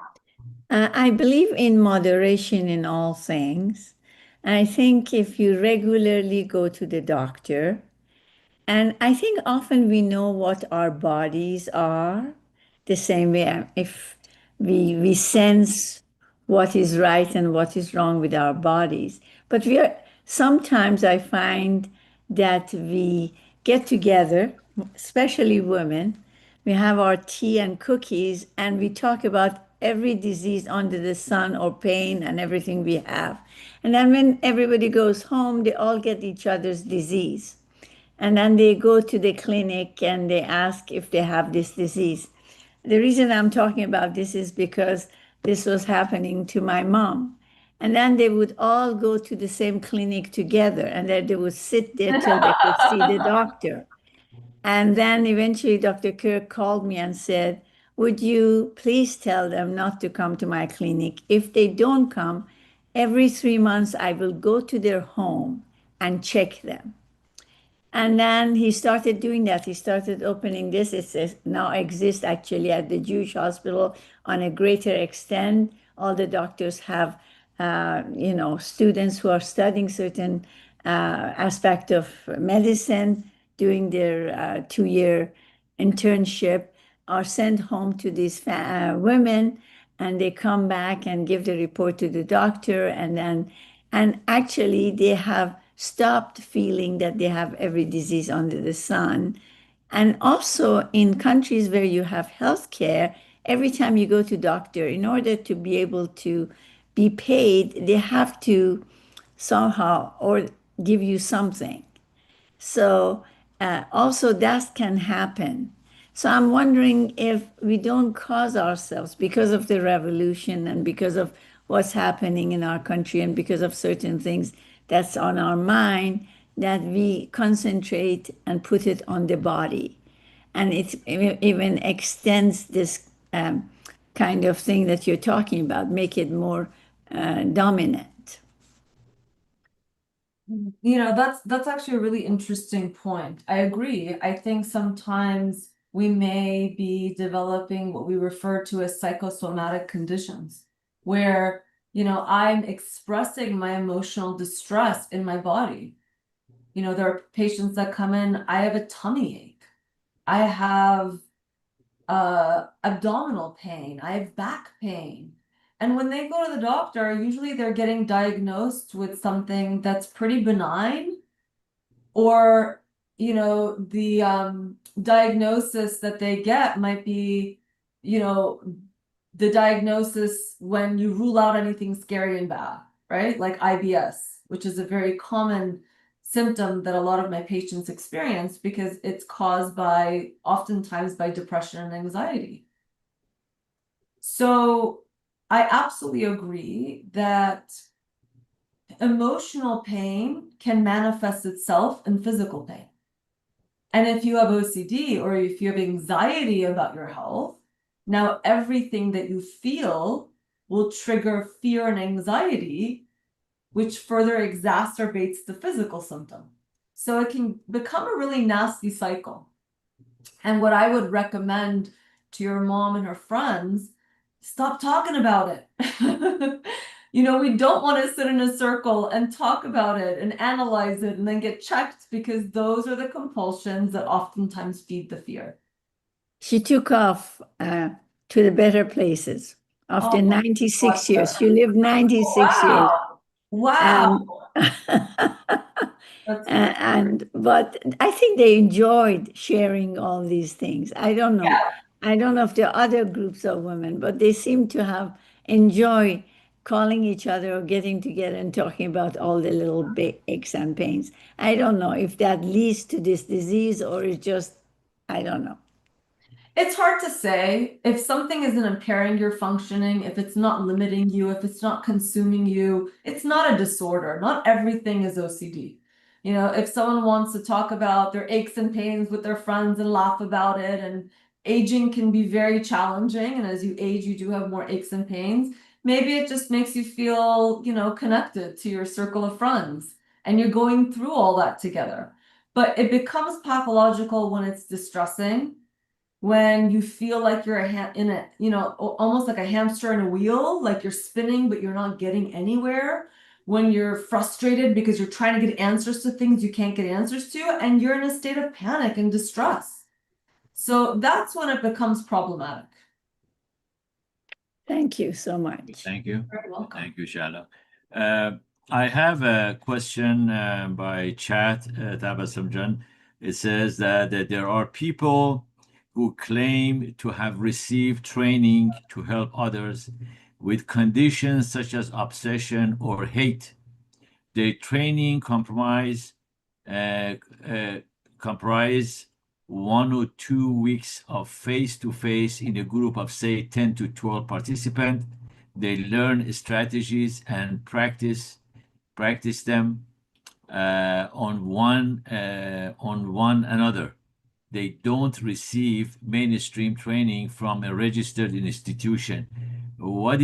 I believe in moderation in all things. I think if you regularly go to the doctor, and I think often we know what our bodies are, the same way if we sense what is right and what is wrong with our bodies. But sometimes I find that we get together, especially women, we have our tea and cookies, and we talk about every disease under the sun or pain and everything we have. And then when everybody goes home, they all get each other's disease. And then they go to the clinic and they ask if they have this disease. The reason I'm talking about this is because this was happening to my mom. And then they would all go to the same clinic together, and then they would sit there till they could see the doctor. And then eventually Dr. Kirk called me and said, would you please tell them not to come to my clinic? If they don't come, every 3 months I will go to their home and check them. And then he started doing that. He started opening this. It now exists actually at the Jewish hospital on a greater extent. All the doctors have, students who are studying certain aspect of medicine, doing their 2-year internship, are sent home to these women, and they come back and give the report to the doctor, and actually they have stopped feeling that they have every disease under the sun. And also in countries where you have healthcare, every time you go to doctor, in order to be able to be paid, they have to somehow or give you something. So also that can happen. So I'm wondering if we don't cause ourselves, because of the revolution and because of what's happening in our country and because of certain things that's on our mind, that we concentrate and put it on the body. And it even extends this kind of thing that you're talking about, make it more dominant. You know, that's actually a really interesting point. I agree. I think sometimes we may be developing what we refer to as psychosomatic conditions, where, you know, I'm expressing my emotional distress in my body. You know, there are patients that come in, I have a tummy ache, I have abdominal pain, I have back pain. And when they go to the doctor, usually they're getting diagnosed with something that's pretty benign, or, you know, the diagnosis that they get might be, you know, the diagnosis when you rule out anything scary and bad, right? Like IBS, which is a very common symptom that a lot of my patients experience because it's caused by, oftentimes by depression and anxiety. So I absolutely agree that emotional pain can manifest itself in physical pain. And if you have OCD or if you have anxiety about your health, now everything that you feel will trigger fear and anxiety, which further exacerbates the physical symptom. So it can become a really nasty cycle. And what I would recommend to your mom and her friends, stop talking about it. You know, we don't want to sit in a circle and talk about it and analyze it and then get checked, because those are the compulsions that oftentimes feed the fear. She took off to the better places after Oh, 96 years. She lived 96 years. Wow. But I think they enjoyed sharing all these things. I don't know. I don't know if there are other groups of women, but they seem to have enjoy calling each other or getting together and talking about all the little aches and pains. I don't know if that leads to this disease or it's just, I don't know. It's hard to say. If something isn't impairing your functioning, if it's not limiting you, if it's not consuming you, it's not a disorder. Not everything is OCD. You know, if someone wants to talk about their aches and pains with their friends and laugh about it, and aging can be very challenging, and as you age, you do have more aches and pains. Maybe it just makes you feel, you know, connected to your circle of friends, and you're going through all that together. But it becomes pathological when it's distressing, when you feel like you're in a, you know, almost like a hamster in a wheel, like you're spinning, but you're not getting anywhere. When you're frustrated because you're trying to get answers to things you can't get answers to, and you're in a state of panic and distress. So that's when it becomes problematic. Thank you so much. Thank you. You're welcome. Thank you, Shala. I have a question by chat, Tabassum. It says that there are people who claim to have received training to help others with conditions such as obsession or hate. Their training comprise 1 or 2 weeks of face-to-face in a group of, say, 10 to 12 participants. They learn strategies and practice them on one another. They don't receive mainstream training from a registered institution. What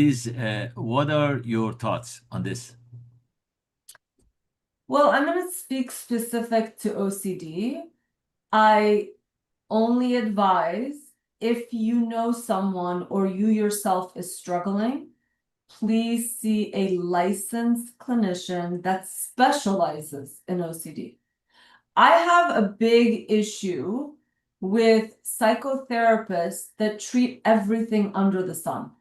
are your thoughts on this? Well, I'm going to speak specific to OCD. I only advise, if you know someone or you yourself is struggling, please see a licensed clinician that specializes in OCD. I have a big issue with psychotherapists that treat everything under the sun.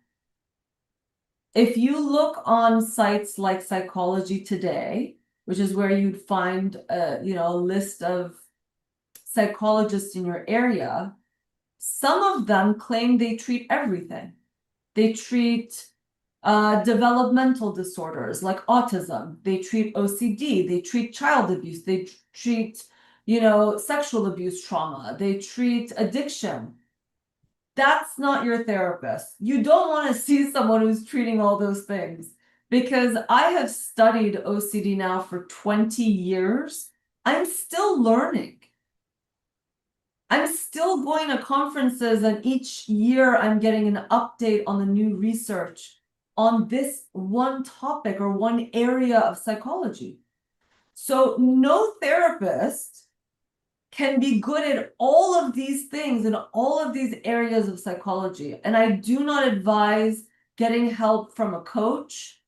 If you look on sites like Psychology Today, which is where you'd find a list of psychologists in your area, some of them claim they treat everything. They treat developmental disorders like autism. They treat OCD. They treat child abuse. They treat, sexual abuse trauma. They treat addiction. That's not your therapist. You don't want to see someone who's treating all those things, because I have studied OCD now for 20 years. I'm still learning. I'm still going to conferences, and each year I'm getting an update on the new research on this one topic or one area of psychology. So no therapist can be good at all of these things in all of these areas of psychology. And I do not advise getting help from a coach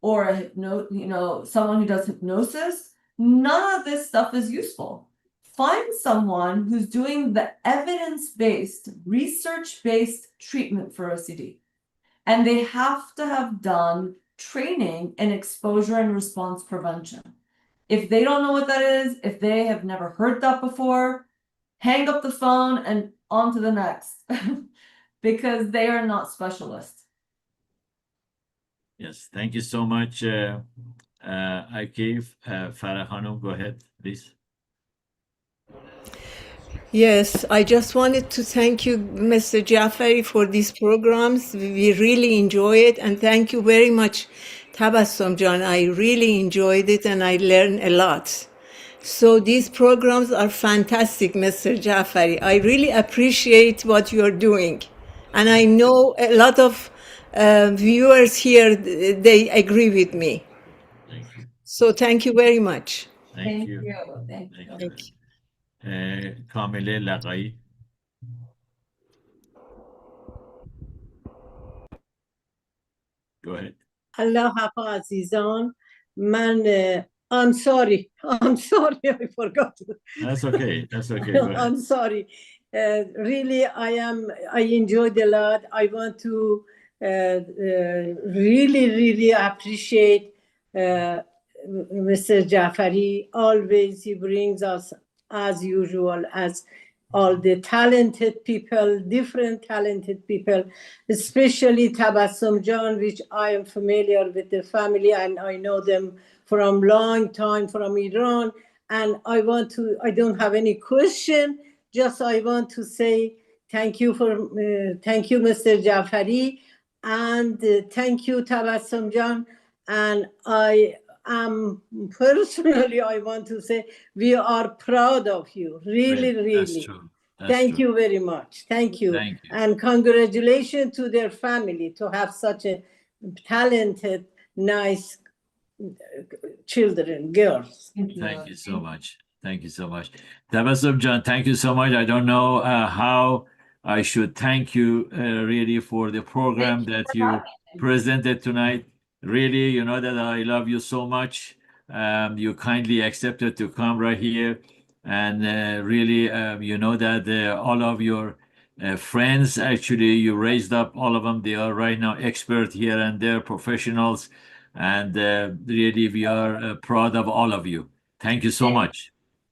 or a someone who does hypnosis. None of this stuff is useful. Find someone who's doing the evidence-based, research-based treatment for OCD. And they have to have done training in exposure and response prevention. If they don't know what that is, if they have never heard that before, hang up the phone and on to the next, because they are not specialists. Yes, thank you so much, Akif. Farah Khanum, go ahead, please. Yes, I just wanted to thank you, Mr. Jafari, for these programs. We really enjoy it, and thank you very much, Tabassum John. I really enjoyed it, and I learned a lot. So these programs are fantastic, Mr. Jafari. I really appreciate what you're doing, and I know a lot of viewers here, they agree with me. Thank you. So thank you very much. Thank you. Thank you. Thank you. Kamile Lagai. Go ahead. الله حق عزیزان من I'm sorry I forgot. That's okay. That's okay. Go ahead. I'm sorry. Really, I enjoyed a lot. I want to really appreciate Mr. Jafari. Always he brings us, as usual, as all the talented people, different talented people, especially Tabassum John, which I am familiar with the family and I know them from long time from Iran. And I don't have any question, just I want to say thank you, Mr. Jafari, and thank you, Tabassum John. And I am personally, I want to say we are proud of you, really. That's true. Thank you very much. Thank you. Thank you. And congratulations to their family to have such a talented, nice children, girls. Thank you so much. Thank you so much. Tabassum John, thank you so much. I don't know how I should thank you really for the program that you presented tonight. Really, you know that I love you so much. You kindly accepted to come right here. And really, you know that all of your friends, actually, you raised up all of them. They are right now expert here and they're professionals. And really, we are proud of all of you. Thank you so much.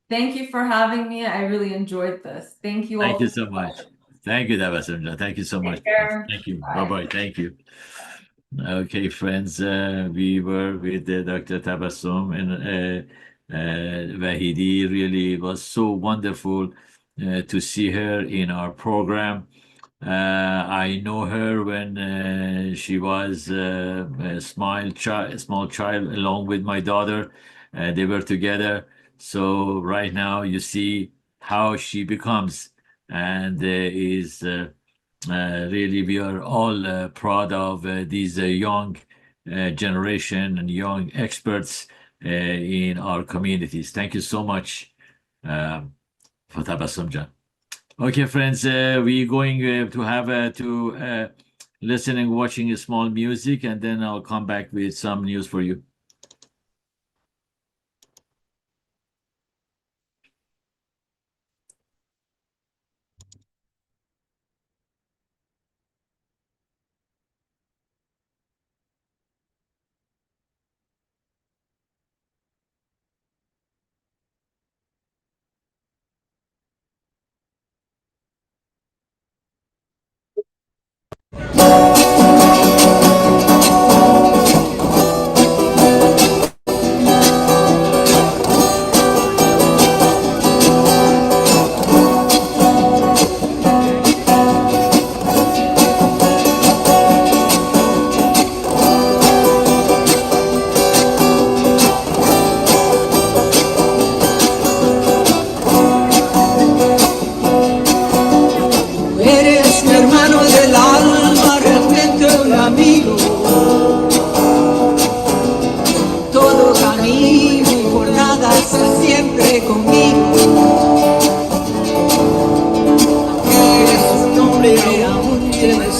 Thank you for having me. I really enjoyed this. Thank you all. Thank you so much. Thank you, Tabassum. Thank you so much. care. Thank you. Bye-bye. Thank you. Okay, friends, we were with Dr. Tabassum and Wahidi. Really was so wonderful to see her in our program. I know her when she was a small child, along with my daughter. They were together. So right now you see how she becomes, and really we are all proud of these young generation and young experts in our communities. Thank you so much for Tabassum Jan. Okay, friends, we're going to have to listen and watching a small music, and then I'll come back with some news for you.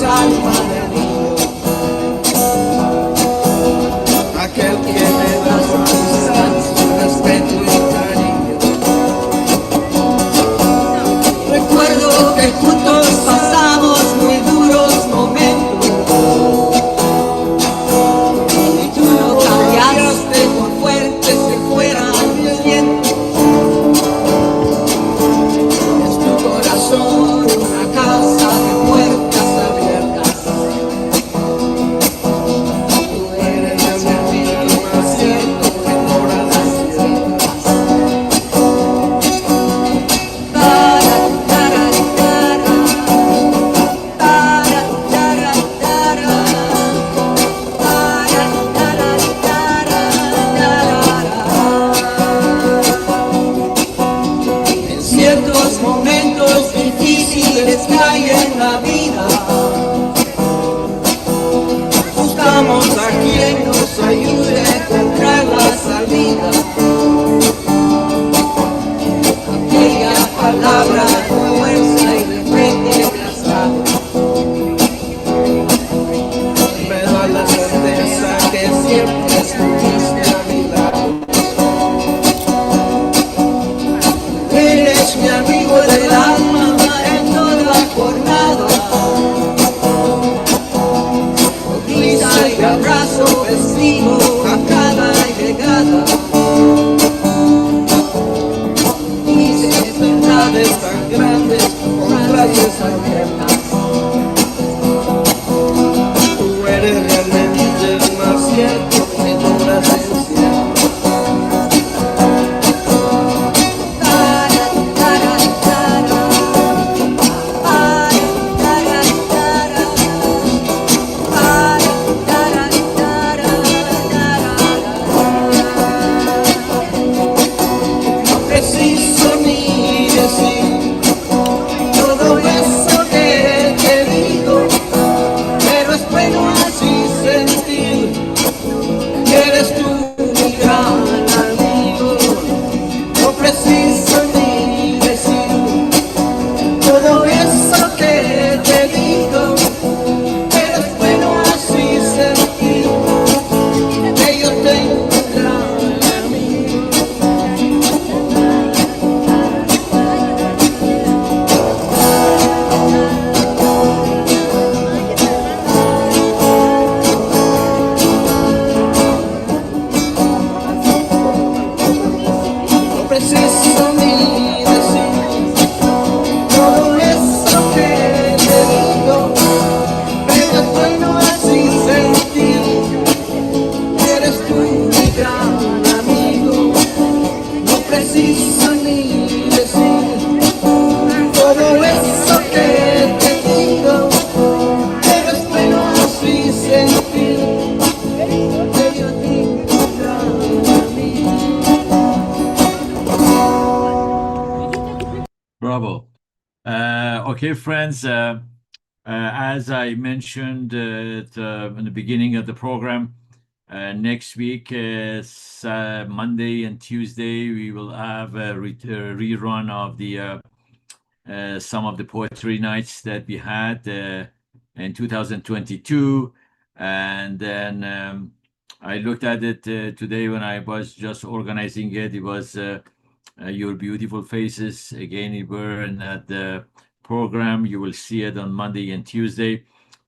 alma de niño, aquel que te da su amistad, su respeto y cariño. Recuerdo que juntos pasamos muy duros momentos y tú no cambiaste por fuertes que fueran los vientos. Es tu corazón una casa de puertas abiertas. Tú eres mi amigo más cierto que moradas ciertas. En ciertos momentos difíciles que hay en la vida, buscamos a quien nos ayude a encontrar la salida. Aquella palabra de fuerza y de fe que me has dado, me da la certeza que siempre estuviste a mi lado. Eres mi amigo del alma en toda jornada. Con risa y abrazo festivo a cada llegada. Dices verdades tan grandes con frases abiertas. Tú eres realmente el más cierto que nunca te encierro. No preciso ni decir todo eso que te digo, pero es bueno así sentir que eres tú mi gran amigo. No preciso ni decir todo eso que te digo, pero es bueno así sentir que yo tengo un gran amigo. No preciso ni decir todo eso que te digo, pero es bueno así sentir que eres tú mi gran amigo. No preciso ni decir todo eso que te digo, pero es bueno así sentir que yo tengo un gran amigo. Bravo. Okay, friends, as I mentioned in the beginning of the program, next week, Monday and Tuesday, we will have a rerun of the some of the poetry nights that we had in 2022. And then I looked at it today when I was just organizing it. It was Your Beautiful Faces. Again, it were in that program. You will see it on Monday and Tuesday.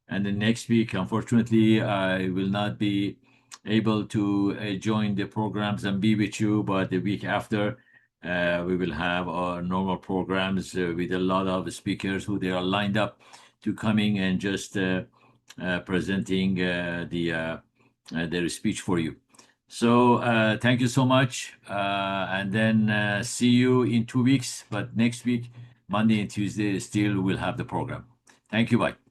And then next week, unfortunately, I will not be able to join the programs and be with you, but the week after, we will have our normal programs with a lot of speakers who they are lined up to coming and just presenting their speech for you. So thank you so much, and then see you in 2 weeks. But next week, Monday and Tuesday, still we'll have the program. Thank you. Bye.